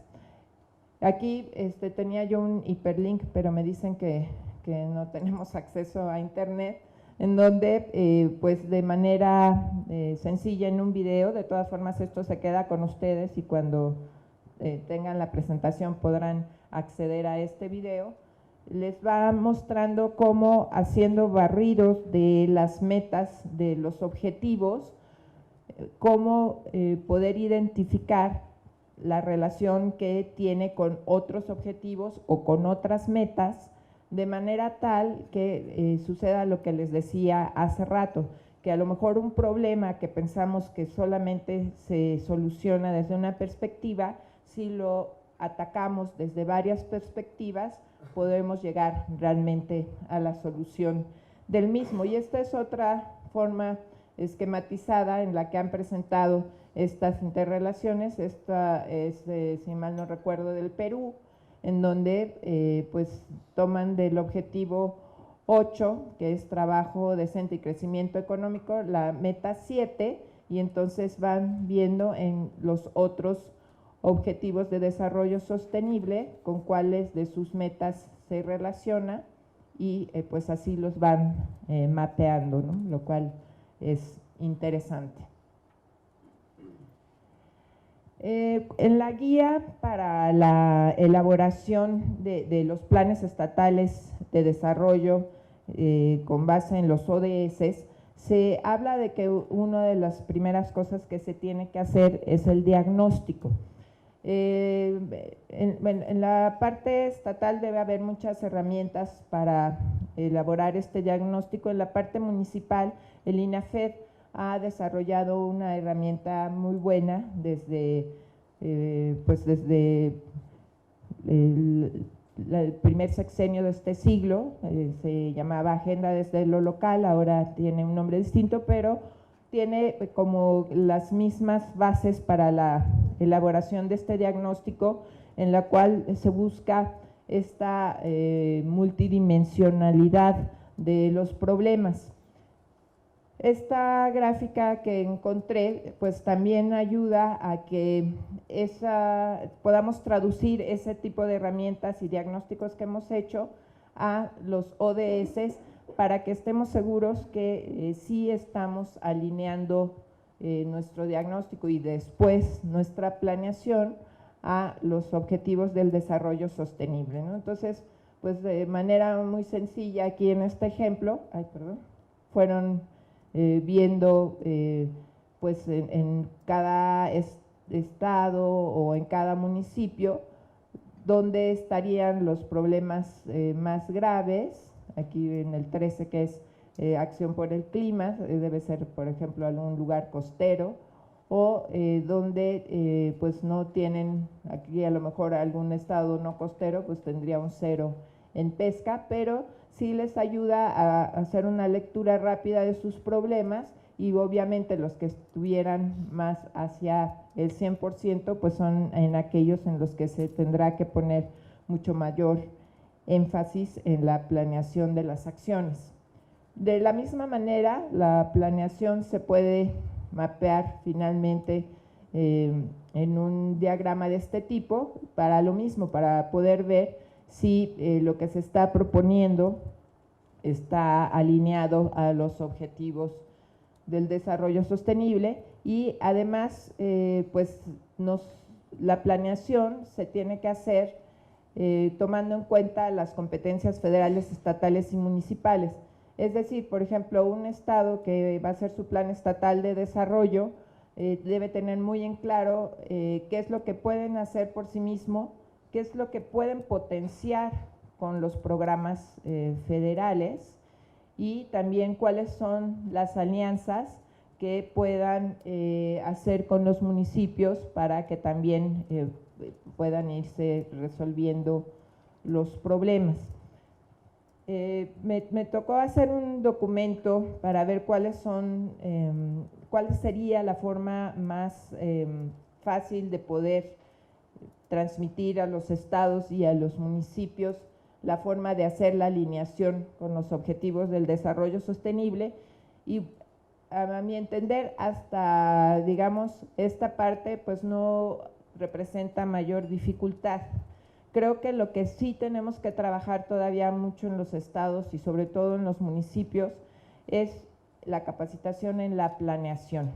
Speaker 2: Aquí tenía yo un hiperlink, pero me dicen que no tenemos acceso a internet, en donde pues de manera sencilla en un video, de todas formas esto se queda con ustedes y cuando tengan la presentación podrán acceder a este video, les va mostrando cómo haciendo barridos de las metas, de los objetivos, cómo poder identificar la relación que tiene con otros objetivos o con otras metas, de manera tal que suceda lo que les decía hace rato, que a lo mejor un problema que pensamos que solamente se soluciona desde una perspectiva, si lo atacamos desde varias perspectivas, podemos llegar realmente a la solución del mismo. Y esta es otra forma esquematizada en la que han presentado estas interrelaciones. Esta es, si mal no recuerdo, del Perú, en donde pues toman del objetivo 8, que es trabajo decente y crecimiento económico, la meta 7, y entonces van viendo en los otros objetivos de desarrollo sostenible con cuáles de sus metas se relaciona, y pues así los van mapeando, ¿no? Lo cual es interesante. En la guía para la elaboración de los planes estatales de desarrollo con base en los ODS, se habla de que una de las primeras cosas que se tiene que hacer es el diagnóstico. En la parte estatal debe haber muchas herramientas para elaborar este diagnóstico. En la parte municipal, el INAFED ha desarrollado una herramienta muy buena desde el primer sexenio de este siglo. Se llamaba Agenda desde lo local, ahora tiene un nombre distinto, pero tiene como las mismas bases para la elaboración de este diagnóstico, en la cual se busca esta multidimensionalidad de los problemas. Esta gráfica que encontré pues también ayuda a que podamos traducir ese tipo de herramientas y diagnósticos que hemos hecho a los ODS, para que estemos seguros que sí estamos alineando nuestro diagnóstico y después nuestra planeación a los objetivos del desarrollo sostenible, ¿no? Entonces, pues de manera muy sencilla aquí en este ejemplo, fueron viendo pues en cada estado o en cada municipio dónde estarían los problemas más graves. Aquí en el 13, que es acción por el clima, debe ser, por ejemplo, algún lugar costero, o donde pues no tienen, aquí a lo mejor algún estado no costero, pues tendría un 0 en pesca, pero sí les ayuda a hacer una lectura rápida de sus problemas, y obviamente los que estuvieran más hacia el 100%, pues son en aquellos en los que se tendrá que poner mucho mayor énfasis en la planeación de las acciones. De la misma manera, la planeación se puede mapear finalmente en un diagrama de este tipo, para lo mismo, para poder ver si lo que se está proponiendo está alineado a los objetivos del desarrollo sostenible. Y además, pues la planeación se tiene que hacer tomando en cuenta las competencias federales, estatales y municipales. Es decir, por ejemplo, un estado que va a hacer su plan estatal de desarrollo debe tener muy en claro qué es lo que pueden hacer por sí mismo, qué es lo que pueden potenciar con los programas federales, y también cuáles son las alianzas que puedan hacer con los municipios para que también puedan irse resolviendo los problemas. Me tocó hacer un documento para ver cuál sería la forma más fácil de poder transmitir a los estados y a los municipios la forma de hacer la alineación con los objetivos del desarrollo sostenible, y a mi entender hasta, digamos, esta parte pues no representa mayor dificultad. Creo que lo que sí tenemos que trabajar todavía mucho en los estados y sobre todo en los municipios es la capacitación en la planeación,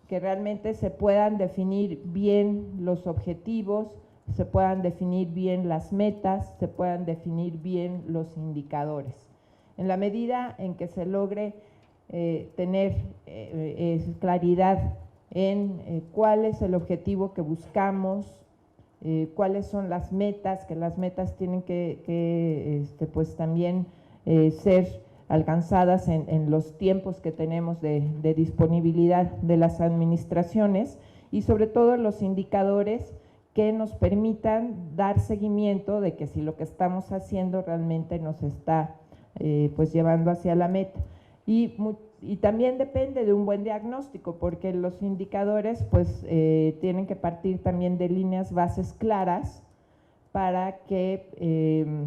Speaker 2: que realmente se puedan definir bien los objetivos, se puedan definir bien las metas, se puedan definir bien los indicadores. En la medida en que se logre tener claridad en cuál es el objetivo que buscamos, cuáles son las metas, que las metas tienen que pues también ser alcanzadas en los tiempos que tenemos de disponibilidad de las administraciones, y sobre todo los indicadores que nos permitan dar seguimiento de que si lo que estamos haciendo realmente nos está pues llevando hacia la meta. Y también depende de un buen diagnóstico, porque los indicadores pues tienen que partir también de líneas bases claras para que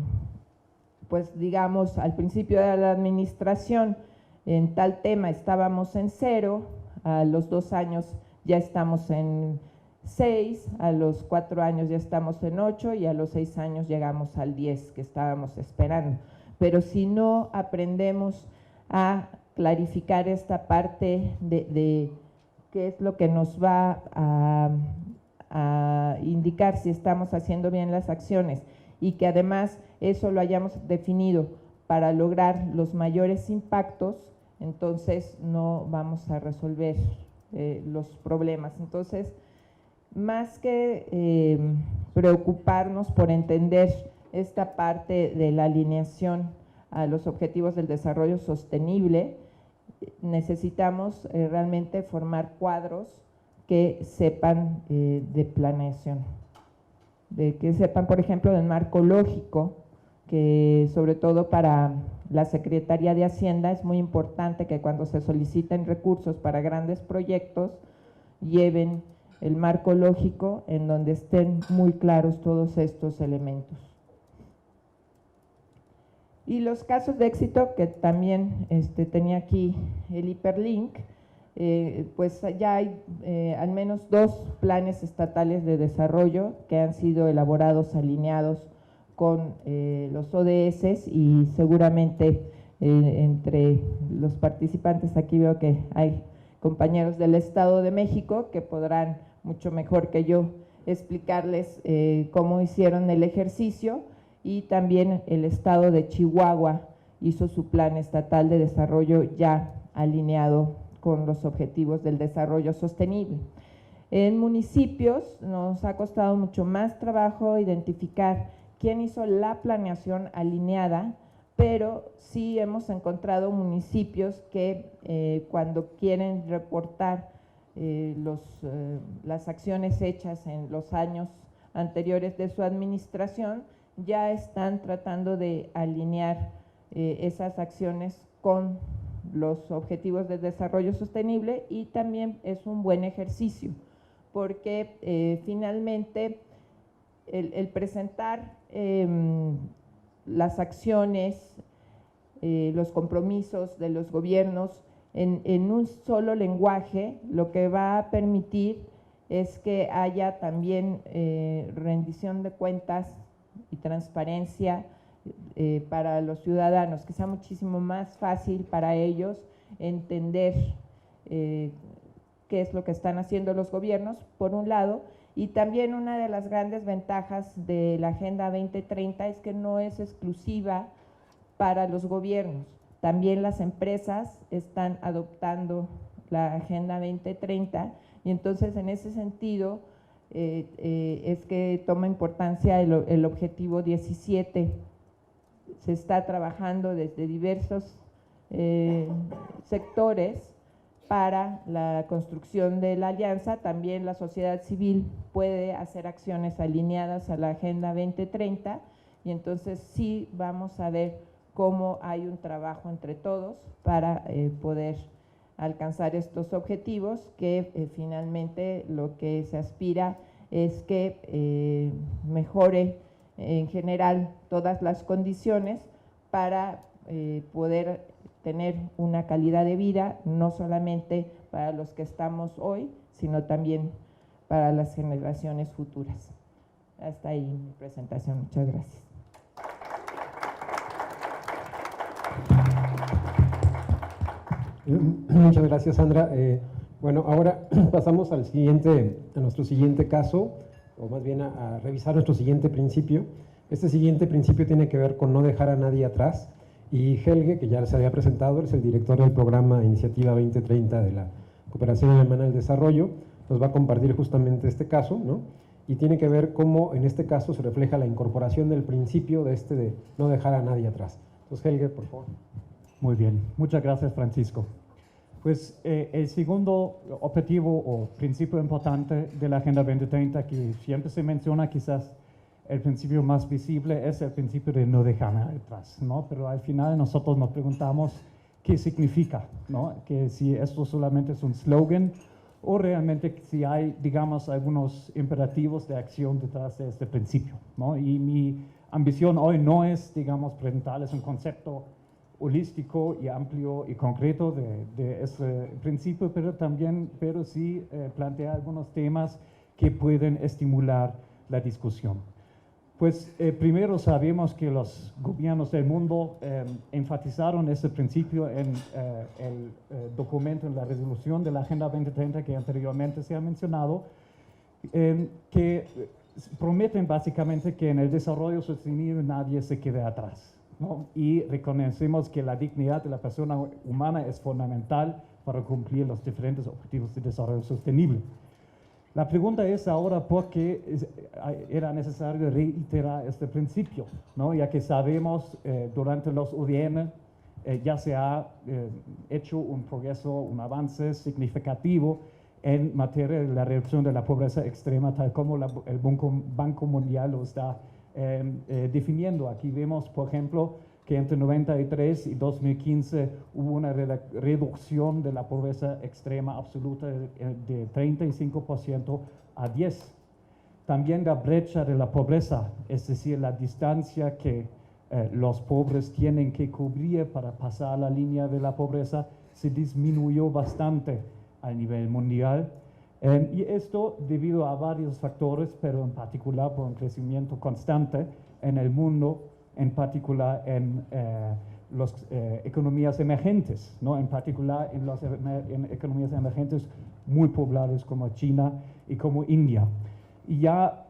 Speaker 2: pues digamos al principio de la administración en tal tema estábamos en 0, a los 2 años ya estamos en 6, a los 4 años ya estamos en 8 y a los 6 años llegamos al 10 que estábamos esperando. Pero si no aprendemos a clarificar esta parte de qué es lo que nos va a indicar si estamos haciendo bien las acciones, y que además eso lo hayamos definido para lograr los mayores impactos, entonces no vamos a resolver los problemas. Entonces, más que preocuparnos por entender esta parte de la alineación a los objetivos del desarrollo sostenible, necesitamos realmente formar cuadros que sepan de planeación, que sepan, por ejemplo, del marco lógico, que sobre todo para la Secretaría de Hacienda es muy importante que cuando se soliciten recursos para grandes proyectos lleven el marco lógico en donde estén muy claros todos estos elementos. Y los casos de éxito, que también tenía aquí el hiperlink, pues ya hay al menos 2 planes estatales de desarrollo que han sido elaborados, alineados con los ODS, y seguramente entre los participantes aquí veo que hay compañeros del Estado de México que podrán mucho mejor que yo explicarles cómo hicieron el ejercicio, y también el Estado de Chihuahua hizo su plan estatal de desarrollo ya alineado con los objetivos del desarrollo sostenible. En municipios nos ha costado mucho más trabajo identificar quién hizo la planeación alineada, pero sí hemos encontrado municipios que cuando quieren reportar las acciones hechas en los años anteriores de su administración, ya están tratando de alinear esas acciones con los objetivos de desarrollo sostenible, y también es un buen ejercicio porque finalmente el presentar las acciones, los compromisos de los gobiernos en un solo lenguaje, lo que va a permitir es que haya también rendición de cuentas y transparencia para los ciudadanos, que sea muchísimo más fácil para ellos entender qué es lo que están haciendo los gobiernos, por un lado. Y también una de las grandes ventajas de la Agenda 2030 es que no es exclusiva para los gobiernos, también las empresas están adoptando la Agenda 2030, y entonces en ese sentido es que toma importancia el objetivo 17. Se está trabajando desde diversos sectores para la construcción de la alianza. También la sociedad civil puede hacer acciones alineadas a la Agenda 2030 y entonces sí vamos a ver cómo hay un trabajo entre todos para poder alcanzar estos objetivos que finalmente lo que se aspira es que mejore en general todas las condiciones para poder tener una calidad de vida, no solamente para los que estamos hoy, sino también para las generaciones futuras. Hasta ahí mi presentación. Muchas gracias.
Speaker 3: Muchas gracias, Sandra. Bueno, ahora pasamos a nuestro siguiente caso, o más bien a revisar nuestro siguiente principio. Este siguiente principio tiene que ver con no dejar a nadie atrás. Y Helge, que ya se había presentado, es el director del programa Iniciativa 2030 de la Cooperación Alemana al Desarrollo, nos va a compartir justamente este caso, ¿no? Y tiene que ver cómo en este caso se refleja la incorporación del principio de no dejar a nadie atrás. Entonces, Helge, por favor.
Speaker 4: Muy bien, muchas gracias, Francisco. Pues el segundo objetivo o principio importante de la Agenda 2030, que siempre se menciona, quizás el principio más visible es el principio de no dejar nada atrás, ¿no? Pero al final nosotros nos preguntamos qué significa, ¿no? Que si esto solamente es un slogan o realmente si hay, digamos, algunos imperativos de acción detrás de este principio, ¿no? Y mi ambición hoy no es, digamos, presentarles un concepto holístico y amplio y concreto de ese principio, pero sí plantear algunos temas que pueden estimular la discusión. Pues primero sabemos que los gobiernos del mundo enfatizaron ese principio en el documento, en la resolución de la Agenda 2030 que anteriormente se ha mencionado, que prometen básicamente que en el desarrollo sostenible nadie se quede atrás, ¿no? Y reconocemos que la dignidad de la persona humana es fundamental para cumplir los diferentes objetivos de desarrollo sostenible. La pregunta es ahora por qué era necesario reiterar este principio, ¿no? Ya que sabemos durante los ODM ya se ha hecho un progreso, un avance significativo en materia de la reducción de la pobreza extrema, tal como el Banco Mundial lo está definiendo. Aquí vemos, por ejemplo, que entre 93 y 2015 hubo una reducción de la pobreza extrema absoluta de 35% a 10%. También la brecha de la pobreza, es decir, la distancia que los pobres tienen que cubrir para pasar la línea de la pobreza, se disminuyó bastante a nivel mundial. Y esto debido a varios factores, pero en particular por un crecimiento constante en el mundo, en particular en las economías emergentes, ¿no? En particular en economías emergentes muy pobladas como China y como India. Y ya,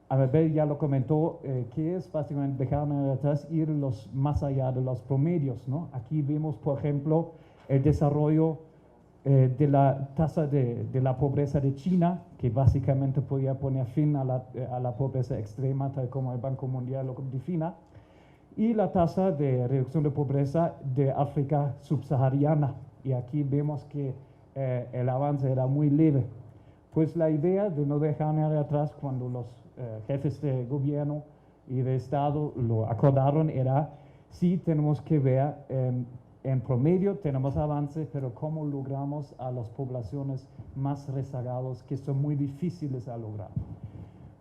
Speaker 4: Abel ya lo comentó, que es básicamente dejar atrás, ir más allá de los promedios, ¿no? Aquí vemos, por ejemplo, el desarrollo de la tasa de la pobreza de China, que básicamente podría poner fin a la pobreza extrema, tal como el Banco Mundial lo define, y la tasa de reducción de pobreza de África subsahariana. Y aquí vemos que el avance era muy leve. Pues la idea de no dejar nada atrás cuando los jefes de gobierno y de Estado lo acordaron era, sí tenemos que ver, en promedio tenemos avances, pero cómo logramos a las poblaciones más rezagadas que son muy difíciles a lograr.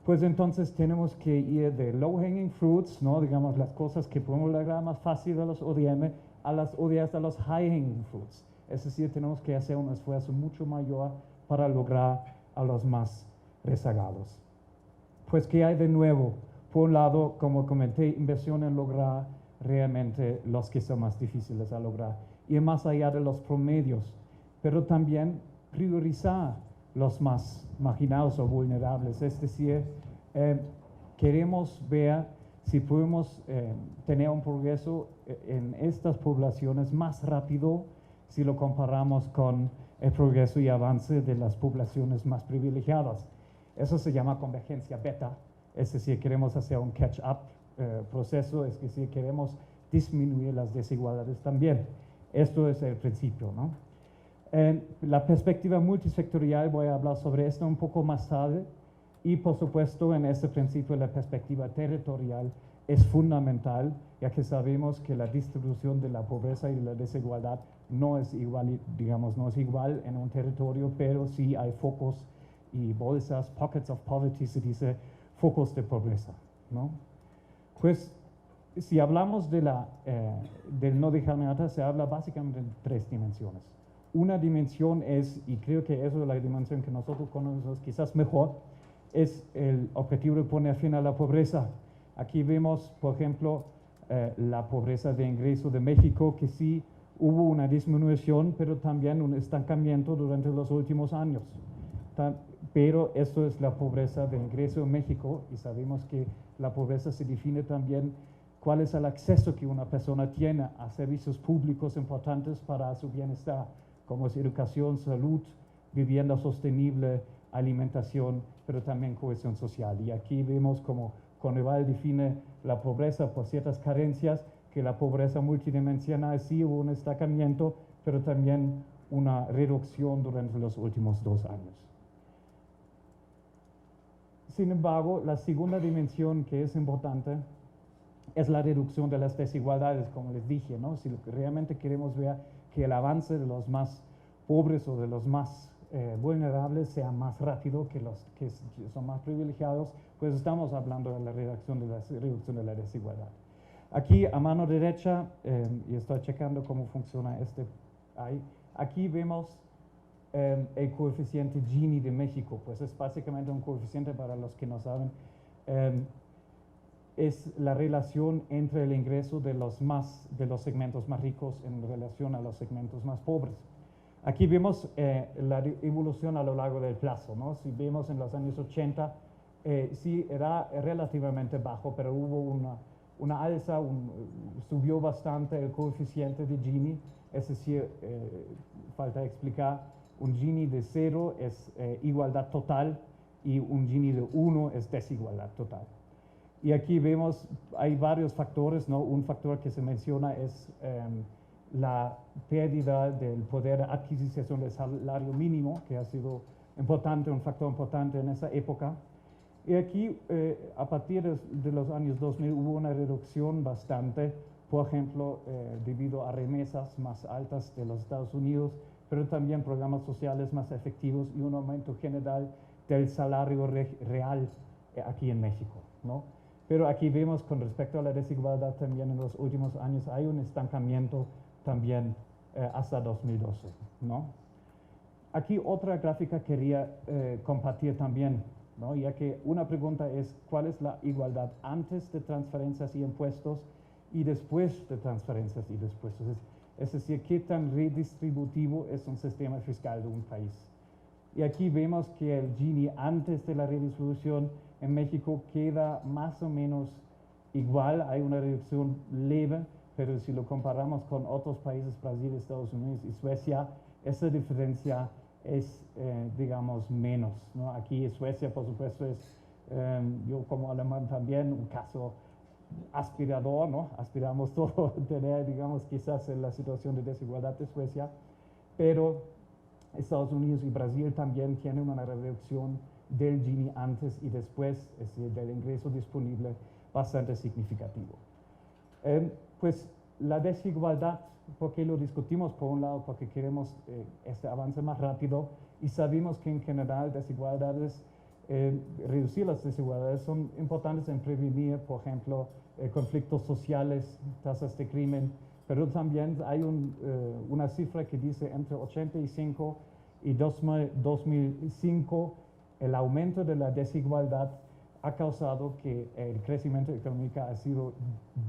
Speaker 4: Pues entonces tenemos que ir de low hanging fruits, ¿no? Digamos las cosas que podemos lograr más fácil de los ODM, a las ODS, a los high hanging fruits. Es decir, tenemos que hacer un esfuerzo mucho mayor para lograr a los más rezagados. Pues, ¿qué hay de nuevo? Por un lado, como comenté, inversión en lograr realmente los que son más difíciles a lograr, ir más allá de los promedios, pero también priorizar los más marginados o vulnerables. Es decir, queremos ver si podemos tener un progreso en estas poblaciones más rápido si lo comparamos con el progreso y avance de las poblaciones más privilegiadas. Eso se llama convergencia beta, es decir, queremos hacer un catch-up proceso, es decir, queremos disminuir las desigualdades también. Esto es el principio, ¿no? La perspectiva multisectorial, voy a hablar sobre esto un poco más tarde, y por supuesto en este principio la perspectiva territorial es fundamental, ya que sabemos que la distribución de la pobreza y la desigualdad no es igual, digamos, no es igual en un territorio, pero sí hay focos y bolsas, pockets of poverty, se dice, focos de pobreza, ¿no? Pues si hablamos de del no dejarme atrás, se habla básicamente de 3 dimensiones. Una dimensión es, y creo que eso es la dimensión que nosotros conocemos quizás mejor, es el objetivo de poner fin a la pobreza. Aquí vemos, por ejemplo, la pobreza de ingreso de México, que sí hubo una disminución, pero también un estancamiento durante los últimos años. Pero esto es la pobreza de ingreso en México, y sabemos que la pobreza se define también cuál es el acceso que una persona tiene a servicios públicos importantes para su bienestar, como es educación, salud, vivienda sostenible, alimentación, pero también cohesión social. Y aquí vemos como Coneval define la pobreza por ciertas carencias, que la pobreza multidimensional sí hubo un estancamiento, pero también una reducción durante los últimos 2 años. Sin embargo, la segunda dimensión que es importante es la reducción de las desigualdades, como les dije, ¿no? Si realmente queremos ver que el avance de los más pobres o de los más vulnerables sea más rápido que los que son más privilegiados, pues estamos hablando de la reducción de la desigualdad. Aquí a mano derecha, y estoy checando cómo funciona aquí vemos el coeficiente Gini de México, pues es básicamente un coeficiente, para los que no saben, es la relación entre el ingreso de los segmentos más ricos en relación a los segmentos más pobres. Aquí vemos la evolución a lo largo del plazo, ¿no? Si vemos en los años 80, sí era relativamente bajo, pero hubo una alza, subió bastante el coeficiente de Gini, es decir, falta explicar, un Gini de 0 es igualdad total y un Gini de 1 es desigualdad total. Y aquí vemos, hay varios factores, ¿no? Un factor que se menciona es la pérdida del poder de adquisición del salario mínimo, que ha sido importante, un factor importante en esa época. Y aquí, a partir de los años 2000, hubo una reducción bastante, por ejemplo, debido a remesas más altas de los Estados Unidos, pero también programas sociales más efectivos y un aumento general del salario real aquí en México, ¿no? Pero aquí vemos, con respecto a la desigualdad, también en los últimos años hay un estancamiento también hasta 2012, ¿no? Aquí otra gráfica quería compartir también, ¿no? Ya que una pregunta es, ¿cuál es la igualdad antes de transferencias y impuestos y después de transferencias y impuestos? Es decir, ¿qué tan redistributivo es un sistema fiscal de un país? Y aquí vemos que el Gini antes de la redistribución en México queda más o menos igual, hay una reducción leve, pero si lo comparamos con otros países, Brasil, Estados Unidos y Suecia, esa diferencia es, digamos, menos, ¿no? Aquí Suecia, por supuesto, es, yo como alemán también, un caso aspirador, ¿no? Aspiramos todos a tener, digamos, quizás la situación de desigualdad de Suecia, pero Estados Unidos y Brasil también tienen una reducción del Gini antes y después, es decir, del ingreso disponible, bastante significativo. Pues la desigualdad, porque lo discutimos por un lado, porque queremos este avance más rápido, y sabemos que en general reducir las desigualdades son importantes en prevenir, por ejemplo, conflictos sociales, tasas de crimen, pero también hay una cifra que dice entre 85 y 2005, el aumento de la desigualdad ha causado que el crecimiento económico ha sido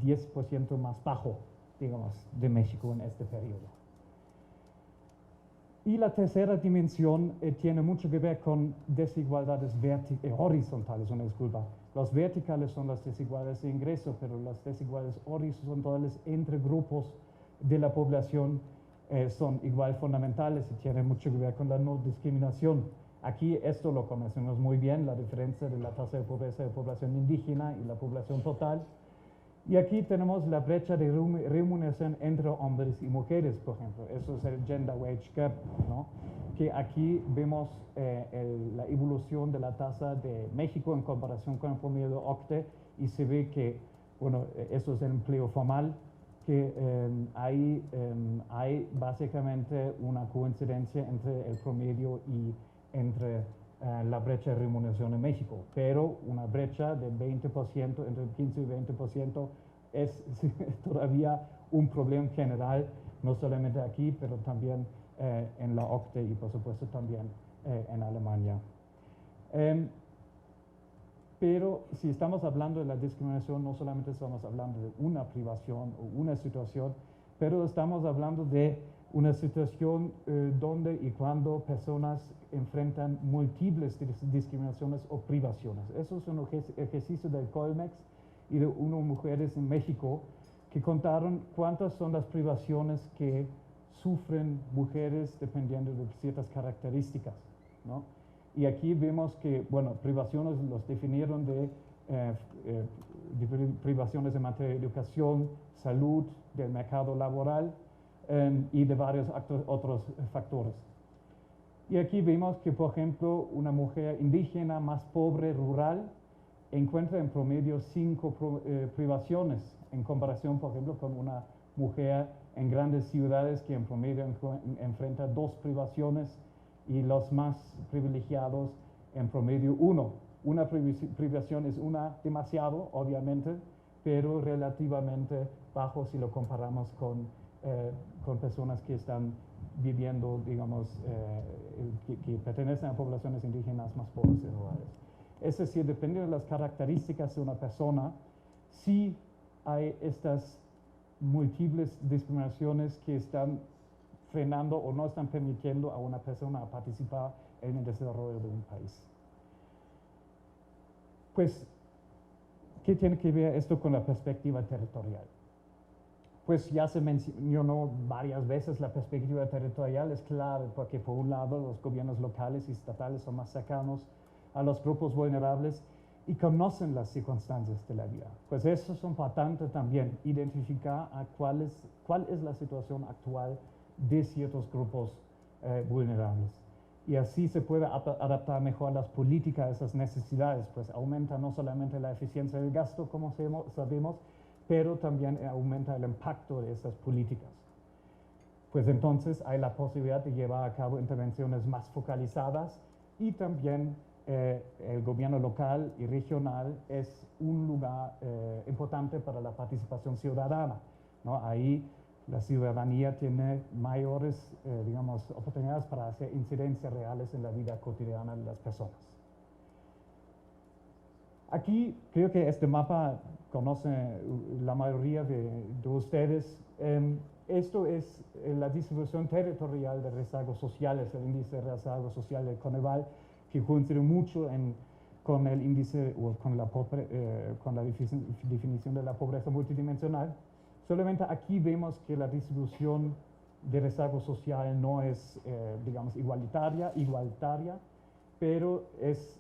Speaker 4: 10% más bajo, digamos, de México en este periodo. Y la tercera dimensión tiene mucho que ver con desigualdades horizontales, una disculpa. Las verticales son las desigualdades de ingreso, pero las desigualdades horizontales entre grupos de la población son igual fundamentales y tienen mucho que ver con la no discriminación. Aquí esto lo conocemos muy bien, la diferencia de la tasa de pobreza de población indígena y la población total. Y aquí tenemos la brecha de remuneración entre hombres y mujeres, por ejemplo. Eso es el gender wage gap, ¿no? Que aquí vemos la evolución de la tasa de México en comparación con el promedio de OCDE y se ve que, bueno, eso es el empleo formal, que hay básicamente una coincidencia entre el promedio y entre la brecha de remuneración en México, pero una brecha de 20%, entre 15 y 20% es todavía un problema general, no solamente aquí, pero también en la OCDE y por supuesto también en Alemania. Pero si estamos hablando de la discriminación, no solamente estamos hablando de una privación o una situación, pero estamos hablando de una situación donde y cuando personas enfrentan múltiples discriminaciones o privaciones. Eso es un ejercicio del Colmex y de unas mujeres en México que contaron cuántas son las privaciones que sufren mujeres dependiendo de ciertas características, ¿no? Y aquí vemos que, bueno, privaciones los definieron de privaciones en materia de educación, salud, del mercado laboral y de varios otros factores. Y aquí vemos que, por ejemplo, una mujer indígena más pobre, rural, encuentra en promedio 5 privaciones en comparación, por ejemplo, con una mujer en grandes ciudades que en promedio enfrenta 2 privaciones y los más privilegiados en promedio 1. Una privación es una demasiado, obviamente, pero relativamente bajo si lo comparamos con personas que están viviendo, digamos, que pertenecen a poblaciones indígenas más pobres y rurales. Es decir, dependiendo de las características de una persona, sí hay estas múltiples discriminaciones que están frenando o no están permitiendo a una persona a participar en el desarrollo de un país. Pues, ¿qué tiene que ver esto con la perspectiva territorial? Pues ya se mencionó varias veces, la perspectiva territorial es clave porque por un lado los gobiernos locales y estatales son más cercanos a los grupos vulnerables y conocen las circunstancias de la vida. Pues eso es importante también, identificar cuál es la situación actual de ciertos grupos vulnerables. Y así se puede adaptar mejor las políticas a esas necesidades, pues aumenta no solamente la eficiencia del gasto, como sabemos, pero también aumenta el impacto de esas políticas. Pues entonces hay la posibilidad de llevar a cabo intervenciones más focalizadas y también el gobierno local y regional es un lugar importante para la participación ciudadana, ¿no? Ahí la ciudadanía tiene mayores, digamos, oportunidades para hacer incidencias reales en la vida cotidiana de las personas. Aquí creo que este mapa conoce la mayoría de ustedes. Esto es la distribución territorial de rezagos sociales, el índice de rezago social del Coneval, que coincide mucho con el índice o con la definición de la pobreza multidimensional. Solamente aquí vemos que la distribución de rezago social no es, digamos, igualitaria, pero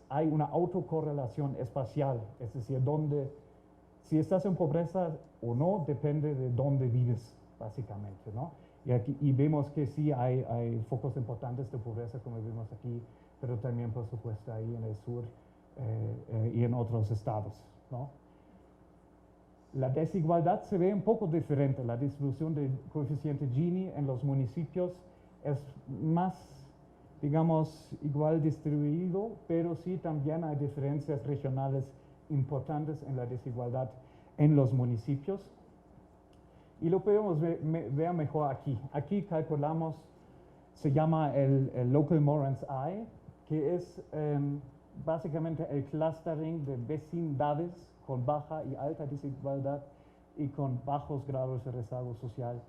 Speaker 4: hay una autocorrelación espacial, es decir, si estás en pobreza o no, depende de dónde vives, básicamente, ¿no? Y vemos que sí hay focos importantes de pobreza, como vemos aquí, pero también, por supuesto, ahí en el sur y en otros estados, ¿no? La desigualdad se ve un poco diferente. La distribución del coeficiente Gini en los municipios es más, digamos, igual distribuido, pero sí también hay diferencias regionales importantes en la desigualdad en los municipios. Y lo podemos ver mejor aquí. Aquí calculamos, se llama el Local Moran's Eye, que es básicamente el clustering de vecindades con baja y alta desigualdad y con bajos grados de rezago social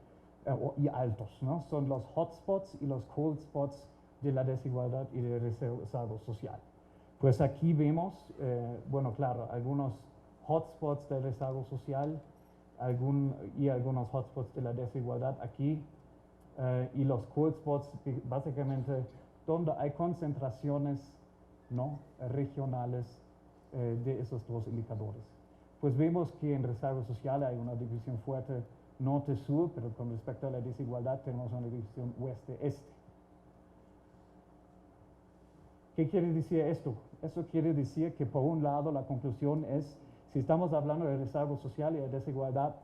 Speaker 4: y altos, ¿no? Son los hotspots y los cold spots de la desigualdad y del rezago social. Pues aquí vemos, bueno, claro, algunos hotspots de rezago social y algunos hotspots de la desigualdad aquí y los cold spots básicamente donde hay concentraciones, ¿no?, regionales de esos dos indicadores. pues vemos que en desarrollo social hay una división fuerte norte-sur, pero con respecto a la desigualdad tenemos una división oeste-este. ¿Qué quiere decir esto? Eso quiere decir que por un lado la conclusión es, si estamos hablando de desarrollo social y de desigualdad,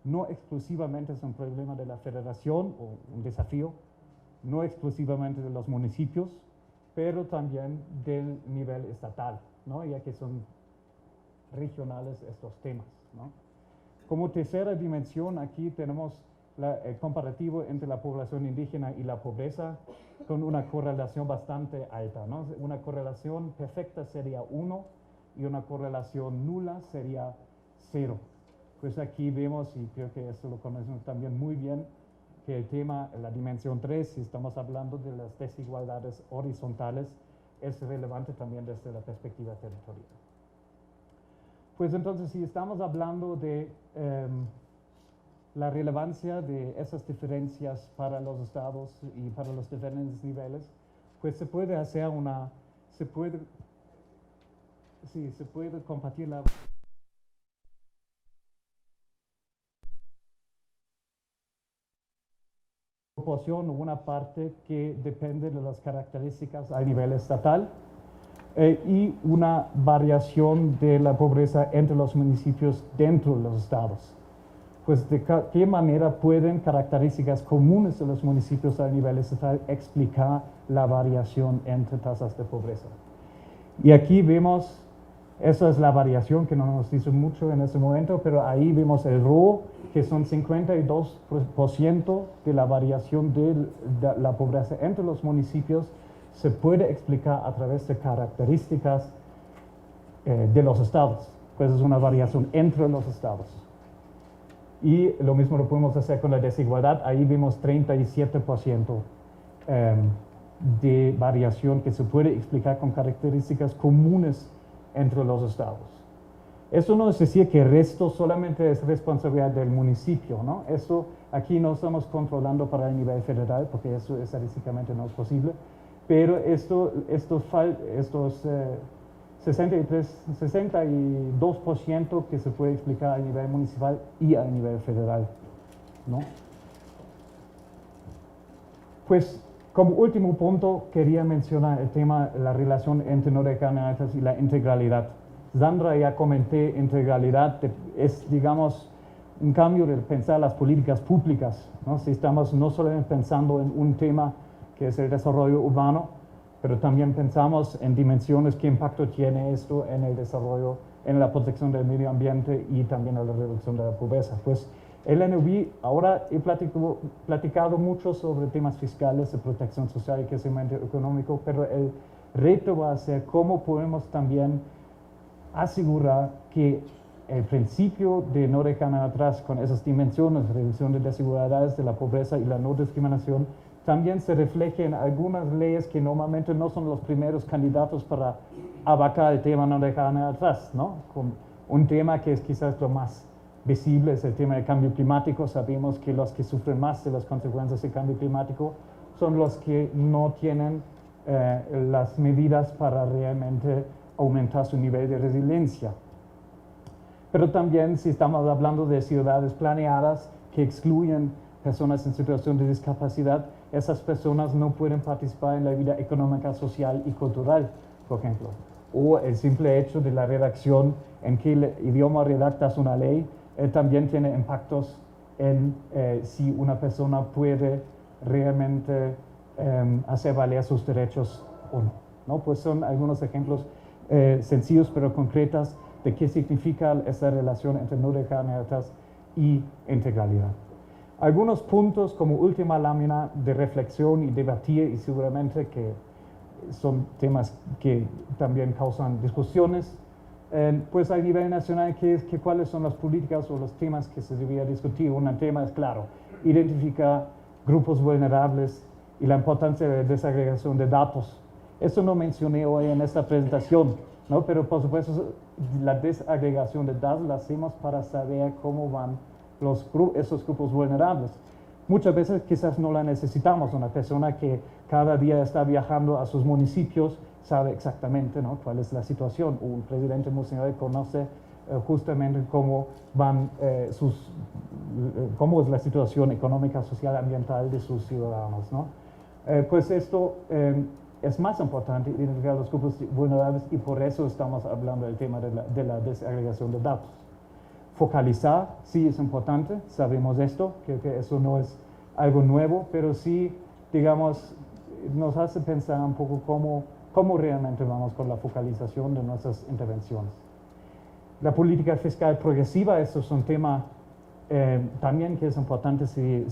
Speaker 4: no exclusivamente es un problema de la federación o un desafío, no exclusivamente de los municipios, pero también del nivel estatal, ¿no? Ya que son regionales estos temas, ¿no? Como tercera dimensión, aquí tenemos el comparativo entre la población indígena y la pobreza con una correlación bastante alta, ¿no? Una correlación perfecta sería 1 y una correlación nula sería 0. Pues aquí vemos, y creo que esto lo conocemos también muy bien, que el tema, la dimensión 3, si estamos hablando de las desigualdades horizontales, es relevante también desde la perspectiva territorial. Pues entonces, si estamos hablando de la relevancia de esas diferencias para los estados y para los diferentes niveles, pues se puede hacer se puede compartir la proporción o una parte que depende de las características a nivel estatal y una variación de la pobreza entre los municipios dentro de los estados. Pues de qué manera pueden características comunes de los municipios a nivel estatal explicar la variación entre tasas de pobreza. Y aquí vemos, esa es la variación que no nos dice mucho en este momento, pero ahí vemos el ROE, que son 52% de la variación de la pobreza entre los municipios, se puede explicar a través de características de los estados. Pues es una variación entre los estados. Y lo mismo lo podemos hacer con la desigualdad. Ahí vemos 37% de variación que se puede explicar con características comunes entre los estados. Eso no es decir que el resto solamente es responsabilidad del municipio, ¿no? Eso aquí no estamos controlando para el nivel federal, porque eso estadísticamente no es posible, pero estos 62% que se puede explicar a nivel municipal y a nivel federal, ¿no? Pues como último punto quería mencionar el tema, la relación entre Nordecanatas y la integralidad. Sandra ya comenté, integralidad es, digamos, un cambio de pensar las políticas públicas, ¿no? Si estamos no solamente pensando en un tema que es el desarrollo urbano, pero también pensamos en dimensiones, qué impacto tiene esto en el desarrollo, en la protección del medio ambiente y también en la reducción de la pobreza. Pues el NUV, ahora he platicado mucho sobre temas fiscales, de protección social y crecimiento económico, pero el reto va a ser cómo podemos también asegurar que el principio de no dejar atrás con esas dimensiones, reducción de desigualdades, de la pobreza y la no discriminación, también se refleje en algunas leyes que normalmente no son los primeros candidatos para abarcar el tema no dejar atrás, ¿no? Con un tema que es quizás lo más visible es el tema del cambio climático. Sabemos que los que sufren más de las consecuencias del cambio climático son los que no tienen las medidas para realmente aumentar su nivel de resiliencia. Pero también si estamos hablando de ciudades planeadas que excluyen personas en situación de discapacidad, esas personas no pueden participar en la vida económica, social y cultural, por ejemplo. O el simple hecho de la redacción, en qué idioma redactas una ley, también tiene impactos en si una persona puede realmente hacer valer sus derechos o no, ¿no? Pues son algunos ejemplos sencillos pero concretos de qué significa esa relación entre no dejar atrás y integralidad. Algunos puntos como última lámina de reflexión y debatir, y seguramente que son temas que también causan discusiones, pues a nivel nacional, ¿cuáles son las políticas o los temas que se debería discutir? Un tema es claro, identificar grupos vulnerables y la importancia de la desagregación de datos. Eso no mencioné hoy en esta presentación, ¿no? Pero por supuesto la desagregación de datos la hacemos para saber cómo van esos grupos vulnerables. Muchas veces quizás no la necesitamos. Una persona que cada día está viajando a sus municipios sabe exactamente, ¿no?, cuál es la situación. Un presidente municipal conoce justamente cómo van cómo es la situación económica, social, ambiental de sus ciudadanos, ¿no? Pues esto es más importante identificar los grupos vulnerables y por eso estamos hablando del tema de la desagregación de datos. Focalizar sí es importante, sabemos esto, que eso no es algo nuevo, pero sí, digamos, nos hace pensar un poco cómo realmente vamos con la focalización de nuestras intervenciones. La política fiscal progresiva, eso es un tema también que es importante si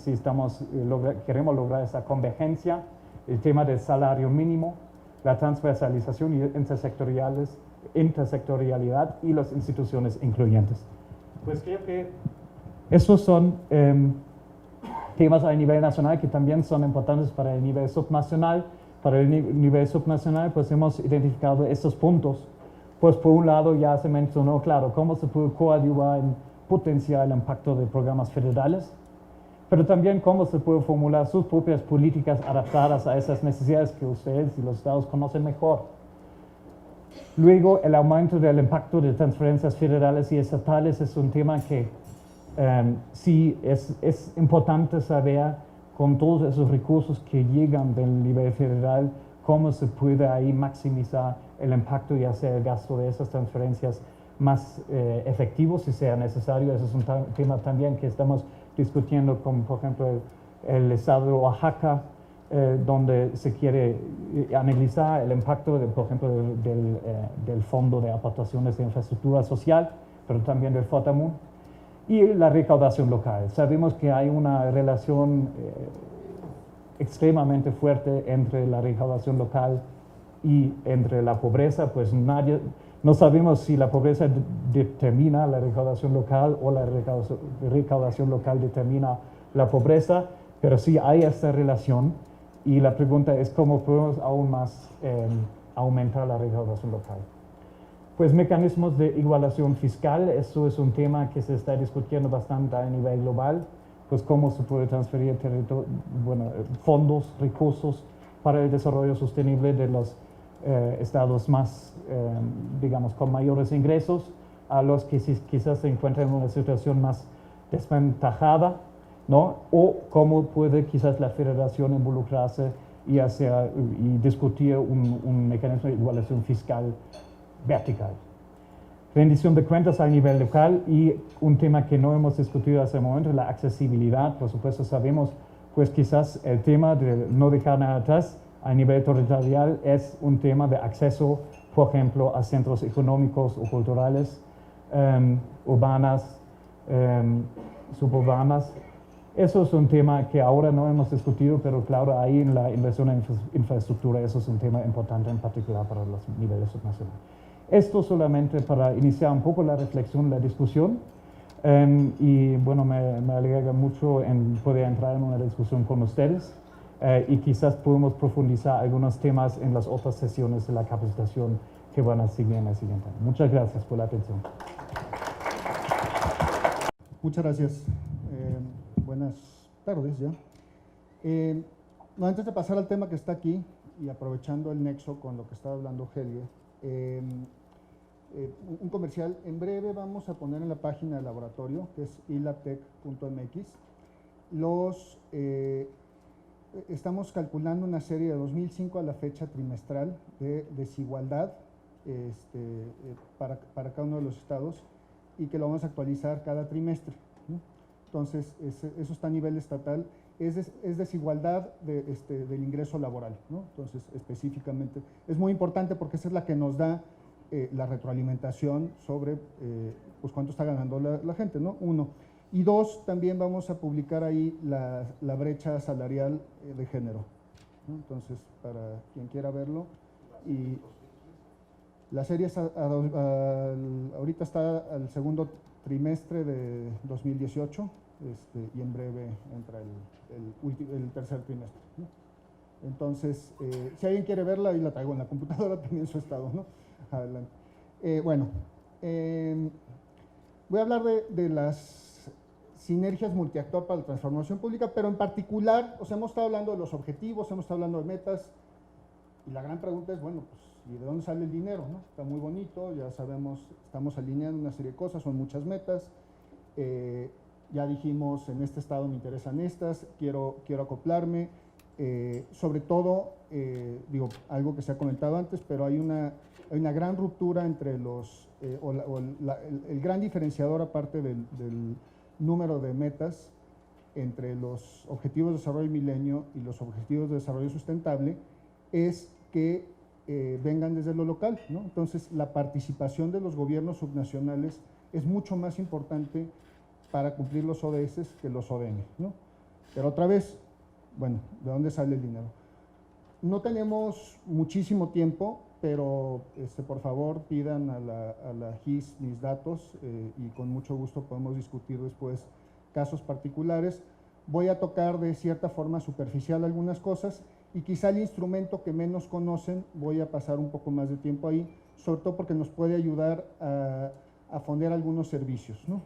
Speaker 4: queremos lograr esa convergencia, el tema del salario mínimo, la transversalización y intersectorialidad y las instituciones incluyentes. Pues creo que esos son temas a nivel nacional que también son importantes para el nivel subnacional. Para el nivel subnacional, pues hemos identificado estos puntos. Pues por un lado ya se mencionó, claro, cómo se puede coadyuvar en potenciar el impacto de programas federales, pero también cómo se puede formular sus propias políticas adaptadas a esas necesidades que ustedes y los estados conocen mejor. Luego, el aumento del impacto de transferencias federales y estatales es un tema que sí es importante saber con todos esos recursos que llegan del nivel federal, cómo se puede ahí maximizar el impacto y hacer el gasto de esas transferencias más efectivo si sea necesario. Ese es un tema también que estamos discutiendo con, por ejemplo, el estado de Oaxaca, donde se quiere analizar el impacto, por ejemplo, del Fondo de Aportaciones de Infraestructura Social, pero también del FOTAMUN, y la recaudación local. Sabemos que hay una relación extremadamente fuerte entre la recaudación local y entre la pobreza, pues no sabemos si la pobreza determina la recaudación local o la recaudación local determina la pobreza, pero sí hay esta relación y la pregunta es cómo podemos aún más aumentar la recaudación local. Pues mecanismos de igualación fiscal, eso es un tema que se está discutiendo bastante a nivel global, pues cómo se puede transferir fondos, recursos para el desarrollo sostenible de los estados más, digamos, con mayores ingresos, a los que quizás se encuentran en una situación más desventajada, ¿no? O cómo puede quizás la federación involucrarse y discutir un mecanismo de igualación fiscal vertical. Rendición de cuentas a nivel local y un tema que no hemos discutido hasta el momento, la accesibilidad. Por supuesto sabemos, pues quizás el tema de no dejar nada atrás a nivel territorial es un tema de acceso, por ejemplo, a centros económicos o culturales, urbanas, suburbanas. Eso es un tema que ahora no hemos discutido, pero claro, ahí en la inversión en infraestructura, eso es un tema importante en particular para los niveles subnacionales. Esto solamente para iniciar un poco la reflexión, la discusión, y bueno, me alegra mucho en poder entrar en una discusión con ustedes y quizás podemos profundizar algunos temas en las otras sesiones de la capacitación que van a seguir en el siguiente año. Muchas gracias por la atención.
Speaker 5: Muchas gracias. Buenas tardes ya. No, antes de pasar al tema que está aquí y aprovechando el nexo con lo que estaba hablando Helge, un comercial. En breve vamos a poner en la página del laboratorio, que es ilabtech.mx, estamos calculando una serie de 2005 a la fecha trimestral de desigualdad para cada uno de los estados y que lo vamos a actualizar cada trimestre, ¿no? Entonces, eso está a nivel estatal, es desigualdad del ingreso laboral, ¿no? Entonces, específicamente, es muy importante porque esa es la que nos da la retroalimentación sobre pues cuánto está ganando la gente, ¿no? Uno. Y dos, también vamos a publicar ahí la brecha salarial de género, ¿no? Entonces, para quien quiera verlo. Y la serie ahorita está al segundo trimestre de 2018 y en breve entra el tercer trimestre, ¿no? Entonces, si alguien quiere verla, ahí la traigo en la computadora también su estado, ¿no? Adelante. Voy a hablar de las sinergias multiactor para la transformación pública, pero en particular, hemos estado hablando de los objetivos, hemos estado hablando de metas, y la gran pregunta es, bueno, pues, ¿y de dónde sale el dinero? ¿No? Está muy bonito, ya sabemos, estamos alineando una serie de cosas, son muchas metas. Ya dijimos, en este estado me interesan estas, quiero acoplarme. Sobre todo, digo, algo que se ha comentado antes, pero hay una gran ruptura entre el gran diferenciador, aparte del número de metas, entre los objetivos de desarrollo del milenio y los objetivos de desarrollo sustentable, es que vengan desde lo local, ¿no? Entonces, la participación de los gobiernos subnacionales es mucho más importante para cumplir los ODS que los ODM, ¿no? Pero otra vez, bueno, ¿de dónde sale el dinero? No tenemos muchísimo tiempo, pero por favor pidan a la GIS mis datos y con mucho gusto podemos discutir después casos particulares. Voy a tocar de cierta forma superficial algunas cosas y quizá el instrumento que menos conocen voy a pasar un poco más de tiempo ahí, sobre todo porque nos puede ayudar a fondear algunos servicios, ¿no?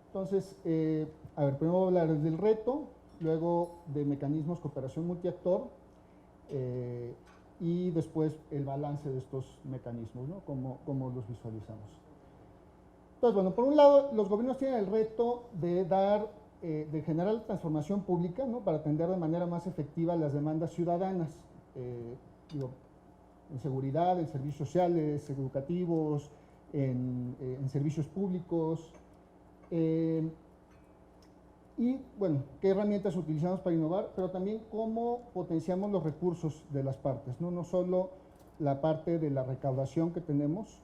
Speaker 5: Entonces, a ver, primero voy a hablar del reto, luego de mecanismos de cooperación multiactor y después el balance de estos mecanismos, ¿no? Cómo los visualizamos. Entonces, bueno, por un lado, los gobiernos tienen el reto de generar transformación pública, ¿no? Para atender de manera más efectiva las demandas ciudadanas, digo, en seguridad, en servicios sociales, educativos, en servicios públicos. Y bueno, qué herramientas utilizamos para innovar, pero también cómo potenciamos los recursos de las partes, ¿no? No solo la parte de la recaudación que tenemos,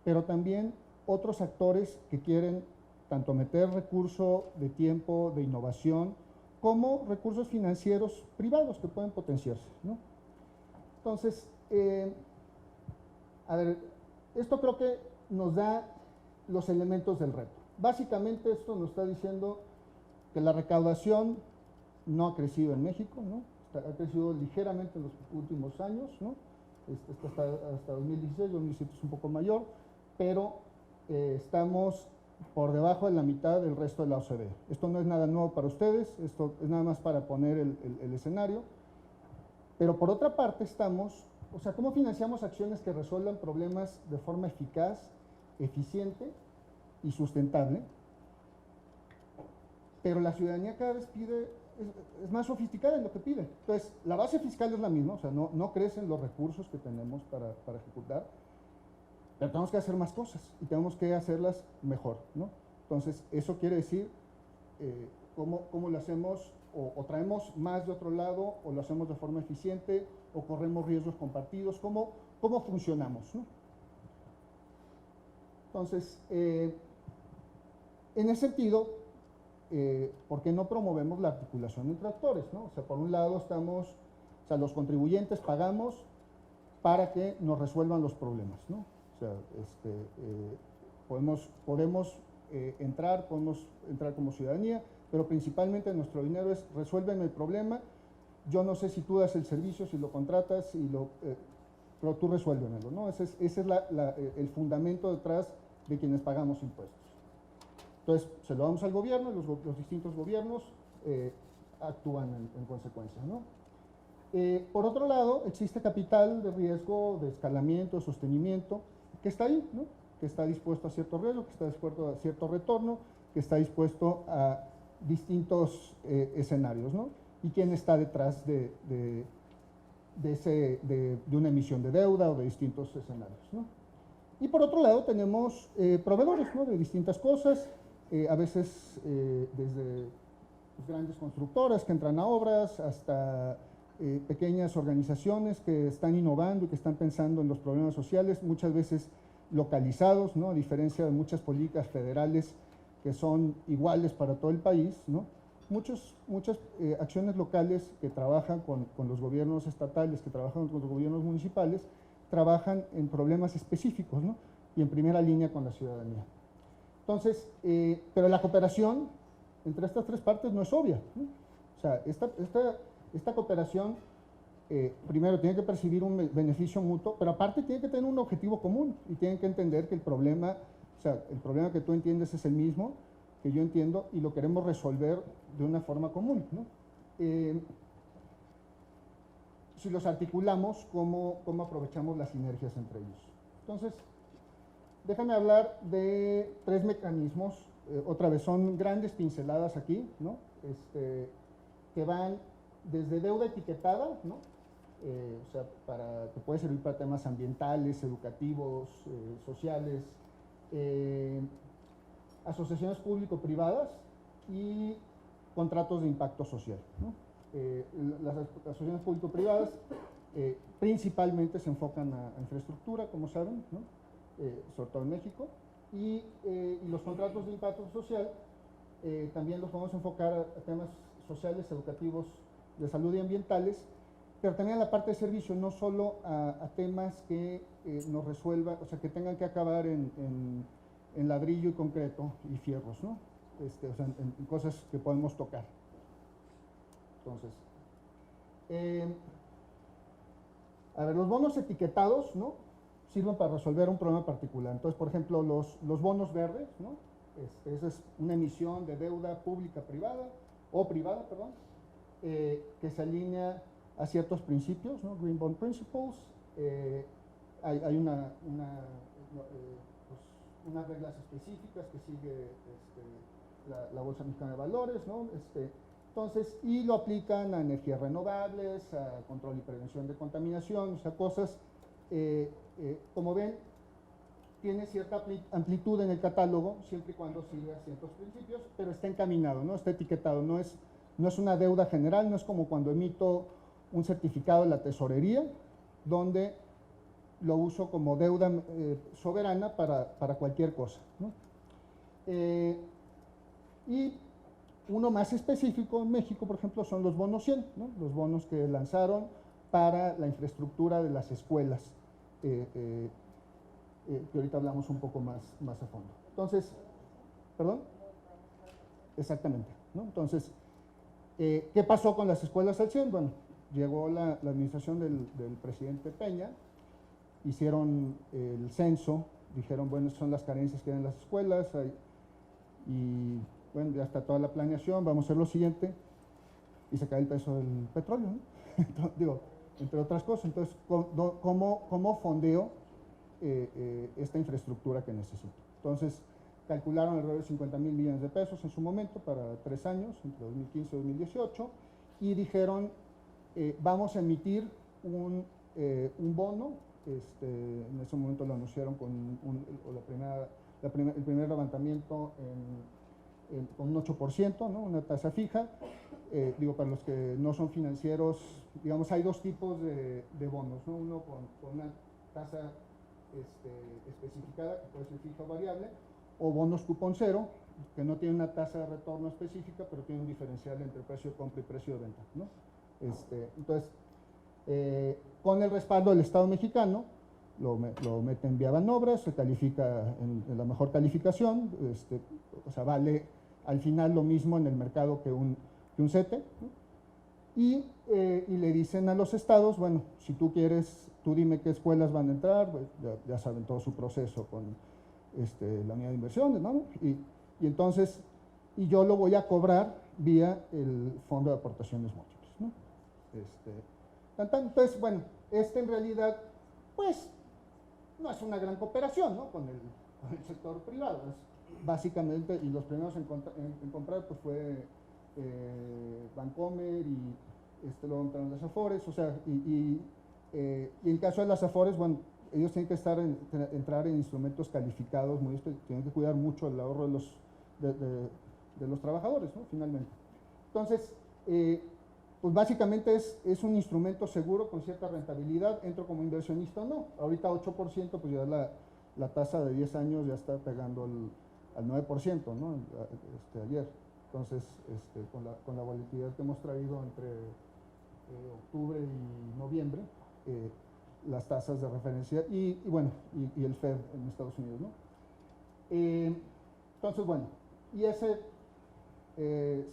Speaker 5: pero también otros actores que quieren tanto meter recurso de tiempo, de innovación, como recursos financieros privados que pueden potenciarse, ¿no? Entonces, a ver, esto creo que nos da los elementos del reto. Básicamente esto nos está diciendo que la recaudación no ha crecido en México, ¿no? Ha crecido ligeramente en los últimos años, ¿no? Hasta 2016, 2017 es un poco mayor, pero estamos por debajo de la mitad del resto de la OCDE. Esto no es nada nuevo para ustedes, esto es nada más para poner el escenario, pero por otra parte o sea, ¿cómo financiamos acciones que resuelvan problemas de forma eficaz, eficiente y sustentable? Pero la ciudadanía cada vez es más sofisticada en lo que pide. Entonces, la base fiscal es la misma, o sea, no crecen los recursos que tenemos para ejecutar, pero tenemos que hacer más cosas y tenemos que hacerlas mejor, ¿no? Entonces, eso quiere decir cómo lo hacemos, o traemos más de otro lado, o lo hacemos de forma eficiente, o corremos riesgos compartidos, cómo funcionamos, ¿no? Entonces, en ese sentido, ¿por qué no promovemos la articulación entre actores, ¿no? O sea, por un lado los contribuyentes pagamos para que nos resuelvan los problemas, ¿no? O sea, podemos entrar como ciudadanía, pero principalmente nuestro dinero es resuélveme el problema. Yo no sé si tú das el servicio, si lo contratas, pero tú resuélvemelo, ¿no? Ese es el fundamento detrás de quienes pagamos impuestos. Entonces, se lo damos al gobierno y los distintos gobiernos actúan en consecuencia, ¿no? Por otro lado, existe capital de riesgo, de escalamiento, de sostenimiento, que está ahí, ¿no? Que está dispuesto a cierto riesgo, que está dispuesto a cierto retorno, que está dispuesto a distintos escenarios, ¿no? Y quién está detrás de una emisión de deuda o de distintos escenarios, ¿no? Y por otro lado tenemos proveedores, ¿no? De distintas cosas, a veces desde grandes constructoras que entran a obras hasta pequeñas organizaciones que están innovando y que están pensando en los problemas sociales, muchas veces localizados, ¿no? A diferencia de muchas políticas federales que son iguales para todo el país, ¿no? Muchas acciones locales que trabajan con los gobiernos estatales, que trabajan con los gobiernos municipales, trabajan en problemas específicos, ¿no? Y en primera línea con la ciudadanía. Entonces, pero la cooperación entre estas tres partes no es obvia, ¿no? O sea, esta cooperación primero tiene que percibir un beneficio mutuo, pero aparte tiene que tener un objetivo común y tienen que entender que el problema que tú entiendes es el mismo que yo entiendo y lo queremos resolver de una forma común, ¿no? si los articulamos, cómo aprovechamos las sinergias entre ellos. Entonces, déjame hablar de 3 mecanismos. Otra vez, son grandes pinceladas aquí, ¿no? Que van desde deuda etiquetada, ¿no? O sea, que puede servir para temas ambientales, educativos, sociales, asociaciones público-privadas y contratos de impacto social, ¿no? Las asociaciones público-privadas principalmente se enfocan a infraestructura, como saben, ¿no? Sobre todo en México, y los contratos de impacto social también los podemos enfocar a temas sociales, educativos, de salud y ambientales, pero también a la parte de servicio, no solo a temas que nos resuelvan, o sea, que tengan que acabar en ladrillo y concreto y fierros, ¿no? O sea, en cosas que podemos tocar. Entonces, a ver, los bonos etiquetados, ¿no? Sirven para resolver un problema particular. Entonces, por ejemplo, los bonos verdes, ¿no? Esa es una emisión de deuda pública privada, perdón, que se alinea a ciertos principios, ¿no? Green Bond Principles. Hay unas reglas específicas que sigue la Bolsa Mexicana de Valores, ¿no? Entonces, y lo aplican a energías renovables, a control y prevención de contaminación, o sea, cosas, como ven, tiene cierta amplitud en el catálogo, siempre y cuando siga ciertos principios, pero está encaminado, ¿no? Está etiquetado, no es una deuda general, no es como cuando emito un certificado de la tesorería, donde lo uso como deuda soberana para cualquier cosa, ¿no? Y uno más específico en México, por ejemplo, son los bonos 100, ¿no? Los bonos que lanzaron para la infraestructura de las escuelas, que ahorita hablamos un poco más a fondo. Entonces, ¿perdón? Exactamente, ¿no? Entonces, ¿qué pasó con las escuelas al 100? Bueno, llegó la administración del presidente Peña, hicieron el censo, dijeron, bueno, son las carencias que hay en las escuelas, y bueno, ya está toda la planeación, vamos a hacer lo siguiente, y se cae el peso del petróleo, ¿no? Entonces, digo, entre otras cosas. Entonces, ¿cómo fondeo esta infraestructura que necesito? Entonces, calcularon alrededor de 50,000 millones de pesos en su momento para 3 años, entre 2015 y 2018, y dijeron, vamos a emitir un bono. En ese momento lo anunciaron con el primer levantamiento con un 8%, ¿no? Una tasa fija. Digo, para los que no son financieros, digamos, hay 2 tipos de bonos, ¿no? Uno con una tasa especificada, que puede ser fija o variable, o bonos cupón cero, que no tiene una tasa de retorno específica, pero tiene un diferencial entre precio de compra y precio de venta, ¿no? Entonces, con el respaldo del Estado mexicano, lo meten vía Banobras, se califica en la mejor calificación, o sea, vale al final lo mismo en el mercado que un CETE, ¿no? Y le dicen a los estados, bueno, si tú quieres, tú dime qué escuelas van a entrar, pues ya saben todo su proceso con la unidad de inversiones, ¿no? Y entonces, yo lo voy a cobrar vía el Fondo de Aportaciones Múltiples, ¿no? Entonces, bueno, en realidad, pues, no es una gran cooperación, ¿no? Con el sector privado. Básicamente, y los primeros en comprar, pues fue Bancomer y luego entraron las Afores, o sea, y en el caso de las Afores, bueno, ellos tienen que entrar en instrumentos calificados, tienen que cuidar mucho el ahorro de los trabajadores, ¿no? Finalmente. Entonces, pues básicamente es un instrumento seguro con cierta rentabilidad, entro como inversionista o no. Ahorita 8%, pues ya la tasa de 10 años ya está pegando al 9%, ¿no? Ayer. Entonces, con la volatilidad que hemos traído entre octubre y noviembre, las tasas de referencia y bueno, y el FED en Estados Unidos, ¿no? Entonces, bueno, y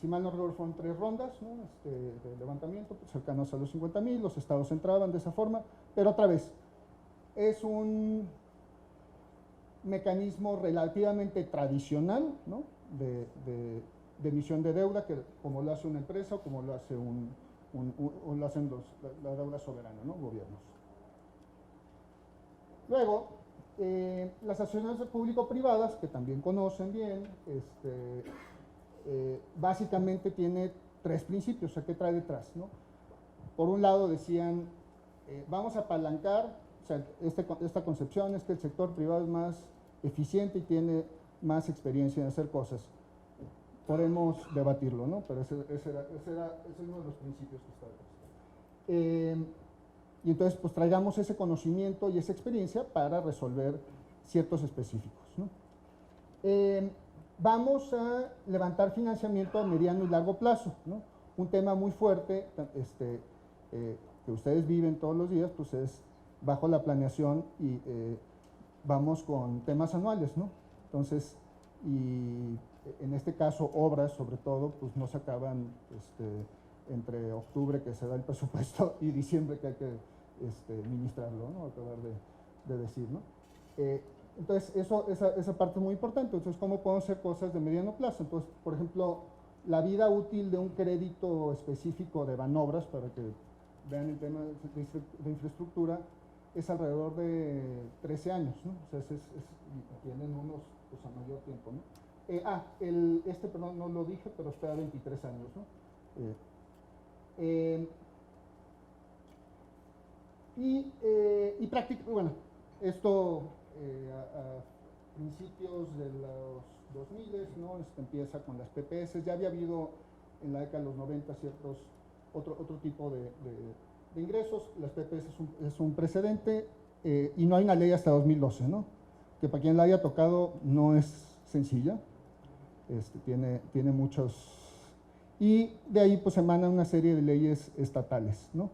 Speaker 5: si mal no recuerdo, fueron 3 rondas, ¿no? De levantamiento, pues, cercanos a los 50,000, los estados entraban de esa forma, pero otra vez, es un mecanismo relativamente tradicional, ¿no? de emisión de deuda, que como lo hace una empresa o como lo hace un o lo hacen la deuda soberana, ¿no? Gobiernos. Luego, las asociaciones público-privadas, que también conocen bien, básicamente tiene tres principios, o sea, ¿qué trae detrás, no? Por un lado decían, vamos a apalancar, o sea, esta concepción es que el sector privado es más eficiente y tiene más experiencia en hacer cosas. Podemos debatirlo, ¿no? Pero ese es uno de los principios que está detrás. Y entonces, pues traigamos ese conocimiento y esa experiencia para resolver ciertos específicos, ¿no? Vamos a levantar financiamiento a mediano y largo plazo, ¿no? Un tema muy fuerte que ustedes viven todos los días, pues es bajo la planeación y vamos con temas anuales, ¿no? Entonces, y en este caso obras sobre todo, pues no se acaban entre octubre que se da el presupuesto y diciembre que hay que ministrarlo, ¿no? Acabar de decir, ¿no? Entonces, esa parte es muy importante. Entonces, ¿cómo podemos hacer cosas de mediano plazo? Entonces, por ejemplo, la vida útil de un crédito específico de Banobras, para que vean el tema de infraestructura, es alrededor de 13 años, ¿no? O sea, tienen unos, pues a mayor tiempo, ¿no? Perdón, no lo dije, pero está a 23 años, ¿no? Bueno, esto a principios de los 2000, ¿no? Empieza con las PPS, ya había habido en la década de los 90 otro tipo de ingresos, las PPS es un precedente y no hay una ley hasta 2012, ¿no? Que para quien la haya tocado no es sencilla, tiene muchos, y de ahí pues emana una serie de leyes estatales, ¿no?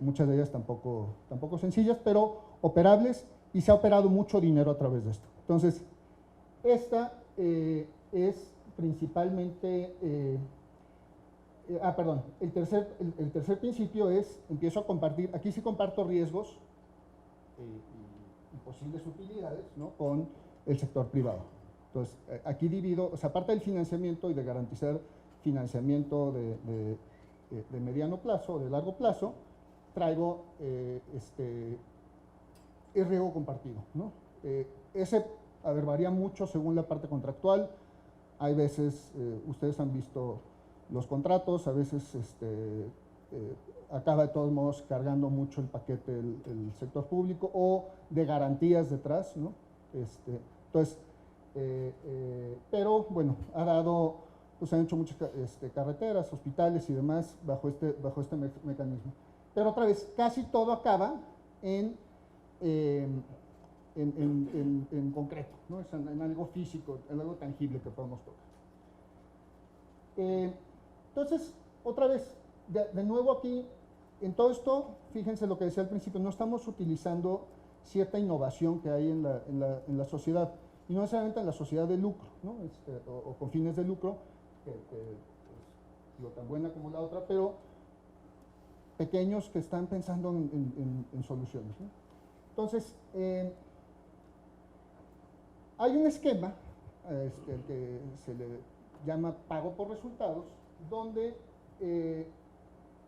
Speaker 5: Muchas de ellas tampoco sencillas, pero operables, y se ha operado mucho dinero a través de esto. Entonces, esta es principalmente, el tercer principio es, empiezo a compartir, aquí sí comparto riesgos y posibles utilidades, ¿no? Con el sector privado. Entonces, aquí divido, o sea, aparte del financiamiento y de garantizar financiamiento de mediano plazo o de largo plazo, traigo el riesgo compartido, ¿no? Varía mucho según la parte contractual. Hay veces, ustedes han visto los contratos, a veces acaba de todos modos cargando mucho el paquete el sector público o de garantías detrás, ¿no? Entonces, pero bueno, pues han hecho muchas carreteras, hospitales y demás bajo este mecanismo. Pero otra vez, casi todo acaba en concreto, ¿no? Es en algo físico, en algo tangible que podemos tocar. Entonces, otra vez, de nuevo aquí, en todo esto, fíjense lo que decía al principio, no estamos utilizando cierta innovación que hay en la sociedad, y no necesariamente en la sociedad de lucro, ¿no? O con fines de lucro, pues, lo tan buena como la otra, pero pequeños que están pensando en soluciones, ¿no? Entonces, hay un esquema, el que se le llama pago por resultados, donde,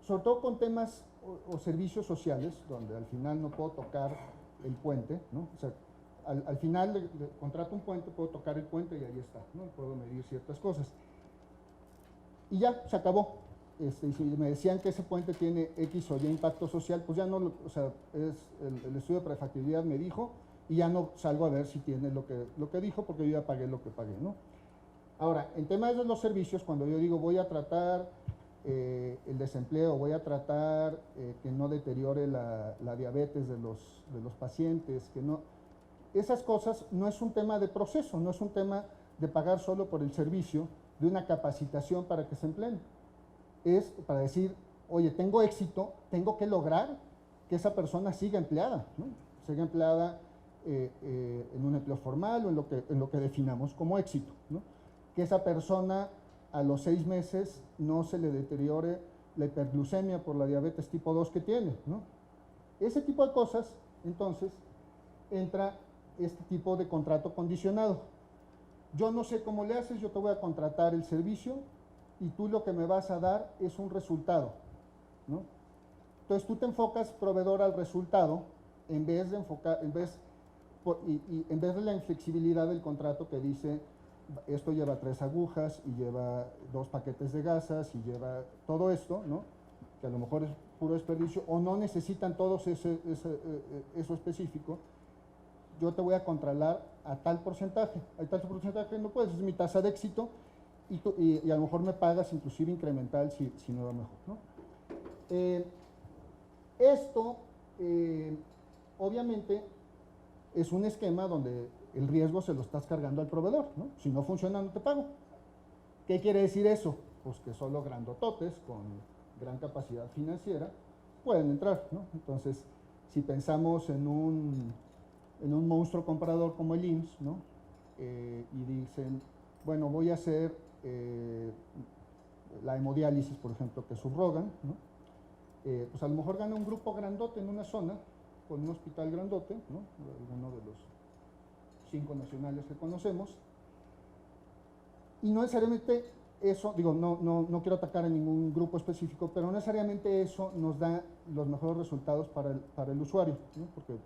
Speaker 5: sobre todo con temas o servicios sociales, donde al final no puedo tocar el puente, ¿no? O sea, al final contrato un puente, puedo tocar el puente y ahí está, ¿no? Puedo medir ciertas cosas. Y ya, se acabó. Y si me decían que ese puente tiene X o Y impacto social, pues ya no, o sea, el estudio de prefactibilidad me dijo, y ya no salgo a ver si tiene lo que dijo, porque yo ya pagué lo que pagué, ¿no? Ahora, en temas de los servicios, cuando yo digo voy a tratar el desempleo, voy a tratar que no deteriore la diabetes de los pacientes, que no, esas cosas no es un tema de proceso, no es un tema de pagar solo por el servicio, de una capacitación para que se empleen. Es para decir, oye, tengo éxito, tengo que lograr que esa persona siga empleada, ¿no? Siga empleada en un empleo formal o en lo que definamos como éxito, ¿no? Que esa persona a los 6 meses no se le deteriore la hiperglucemia por la diabetes tipo 2 que tiene, ¿no? Ese tipo de cosas, entonces, entra este tipo de contrato condicionado. Yo no sé cómo le haces, yo te voy a contratar el servicio y tú lo que me vas a dar es un resultado. ¿no? Entonces tú te enfocas, proveedor, al resultado, en vez de en vez de la inflexibilidad del contrato que dice, esto lleva 3 agujas y lleva 2 paquetes de gasas y lleva todo esto, ¿no? Que a lo mejor es puro desperdicio, o no necesitan todos eso específico, yo te voy a contralar a tal porcentaje no puedes, es mi tasa de éxito, y a lo mejor me pagas inclusive incremental si no va mejor, ¿no? Esto, obviamente, es un esquema donde el riesgo se lo estás cargando al proveedor, ¿no? Si no funciona, no te pago. ¿Qué quiere decir eso? Pues que solo grandototes con gran capacidad financiera pueden entrar, ¿no? Entonces, si pensamos en un monstruo comprador como el IMSS, ¿no? Y dicen, bueno, voy a hacer la hemodiálisis, por ejemplo, que subrogan, ¿no? Pues a lo mejor gana un grupo grandote en una zona, con un hospital grandote, ¿no? Alguno de los 5 nacionales que conocemos, y no necesariamente eso, digo, no quiero atacar a ningún grupo específico, pero no necesariamente eso nos da los mejores resultados para el usuario, ¿no? Porque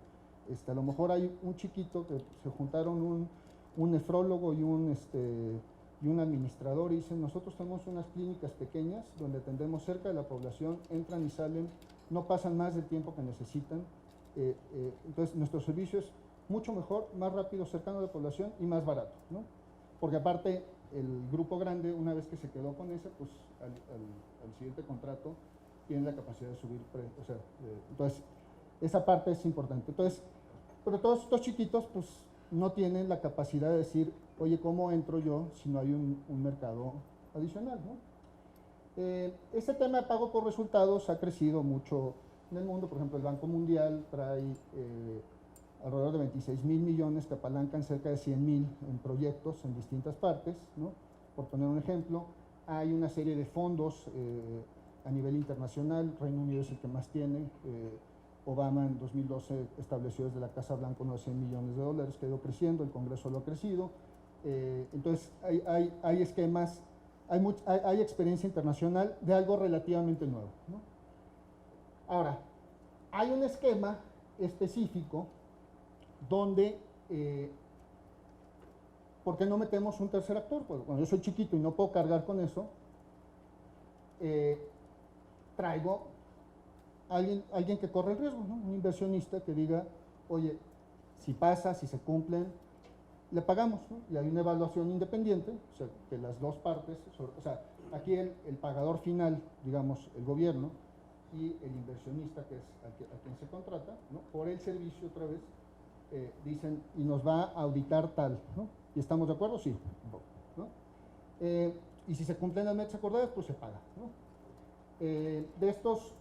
Speaker 5: a lo mejor hay un chiquito que se juntaron un nefrólogo y un administrador y dicen, nosotros tenemos unas clínicas pequeñas donde atendemos cerca de la población, entran y salen, no pasan más del tiempo que necesitan, entonces nuestro servicio es mucho mejor, más rápido, cercano a la población y más barato, ¿no? Porque aparte el grupo grande, una vez que se quedó con ese, pues al siguiente contrato tiene la capacidad de subir, o sea, entonces esa parte es importante. Entonces, pero todos estos chiquitos, pues no tienen la capacidad de decir, oye, ¿cómo entro yo si no hay un mercado adicional, ¿no? Este tema de pago por resultados ha crecido mucho en el mundo. Por ejemplo, el Banco Mundial trae alrededor de 26,000 millones que apalancan cerca de 100,000 en proyectos en distintas partes, ¿no? Por poner un ejemplo, hay una serie de fondos a nivel internacional. Reino Unido es el que más tiene. Obama en 2012 estableció desde la Casa Blanca unos 100 millones de dólares, que ha ido creciendo, el Congreso lo ha crecido. Entonces hay esquemas, hay experiencia internacional de algo relativamente nuevo, ¿no? Ahora, hay un esquema específico donde, ¿por qué no metemos un tercer actor? Pues cuando yo soy chiquito y no puedo cargar con eso, traigo alguien que corre el riesgo, ¿no? Un inversionista que diga, oye, si pasa, si se cumplen, le pagamos, ¿no? Y hay una evaluación independiente, o sea, que las dos partes, o sea, aquí el pagador final, digamos, el gobierno, y el inversionista, que es a quien se contrata, ¿no? Por el servicio otra vez, dicen, y nos va a auditar tal, ¿no? ¿Y estamos de acuerdo? Sí, ¿no? Y si se cumplen las metas acordadas, pues se paga, ¿no? De estos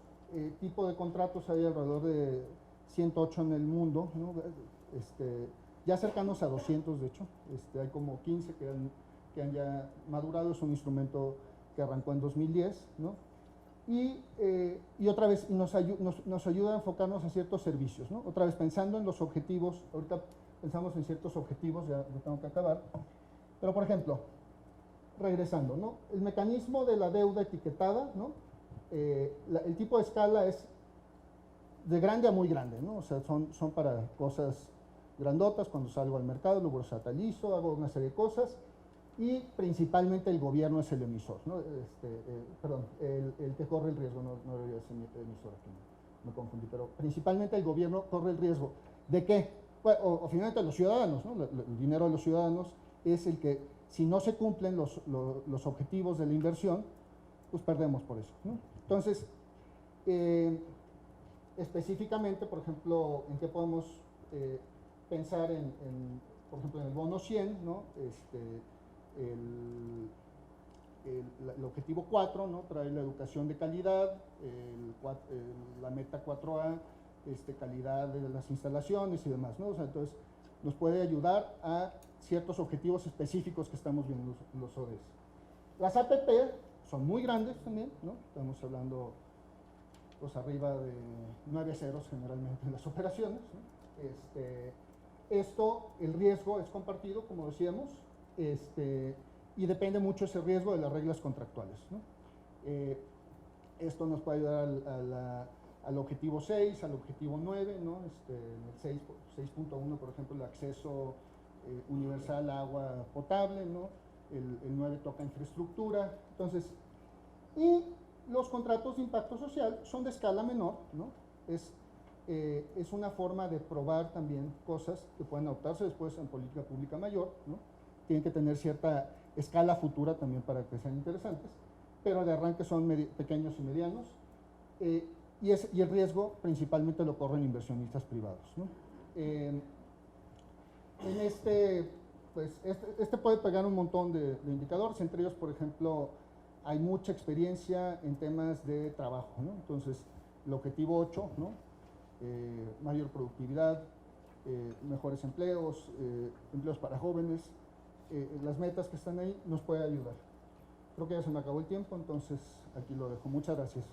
Speaker 5: tipos de contratos hay alrededor de 108 en el mundo, ¿no? Ya cercanos a 200, de hecho. Hay como 15 que han ya madurado. Es un instrumento que arrancó en 2010, ¿no? Y otra vez nos ayuda a enfocarnos en ciertos servicios, ¿no? Otra vez pensando en los objetivos. Ahorita pensamos en ciertos objetivos, ya tengo que acabar. Pero, por ejemplo, regresando, ¿no? El mecanismo de la deuda etiquetada, ¿no? El tipo de escala es de grande a muy grande, ¿no? O sea, son para cosas grandotas. Cuando salgo al mercado, lo bursatilizo, hago una serie de cosas, y principalmente el gobierno es el emisor, ¿no? Perdón, el que corre el riesgo, no debería ser emisor aquí, me confundí, pero principalmente el gobierno corre el riesgo. ¿De qué? Bueno, o finalmente los ciudadanos, ¿no? El dinero de los ciudadanos es el que, si no se cumplen los objetivos de la inversión, pues perdemos por eso, ¿no? Entonces, específicamente, por ejemplo, ¿en qué podemos pensar por ejemplo, en el bono 100, ¿no? El objetivo 4, ¿no? Trae la educación de calidad, la meta 4A, calidad de las instalaciones y demás, ¿no? O sea, entonces nos puede ayudar a ciertos objetivos específicos que estamos viendo los ODS. Las APP son muy grandes también, ¿no? Estamos hablando, pues, arriba de 9 ceros generalmente en las operaciones, ¿no? El riesgo es compartido, como decíamos, y depende mucho ese riesgo de las reglas contractuales, ¿no? Esto nos puede ayudar al objetivo 6, al objetivo 9, ¿no? El 6.1, por ejemplo, el acceso universal a agua potable, ¿no? El 9 toca infraestructura. Entonces, y los contratos de impacto social son de escala menor, ¿no? Es una forma de probar también cosas que pueden adoptarse después en política pública mayor, ¿no? Tienen que tener cierta escala futura también para que sean interesantes, pero de arranque son pequeños y medianos, y el riesgo principalmente lo corren inversionistas privados, ¿no? Pues este puede pegar un montón de indicadores, entre ellos, por ejemplo, hay mucha experiencia en temas de trabajo, ¿no? Entonces, el objetivo 8, ¿no? Mayor productividad, mejores empleos, empleos para jóvenes, las metas que están ahí nos puede ayudar. Creo que ya se me acabó el tiempo, entonces aquí lo dejo. Muchas gracias.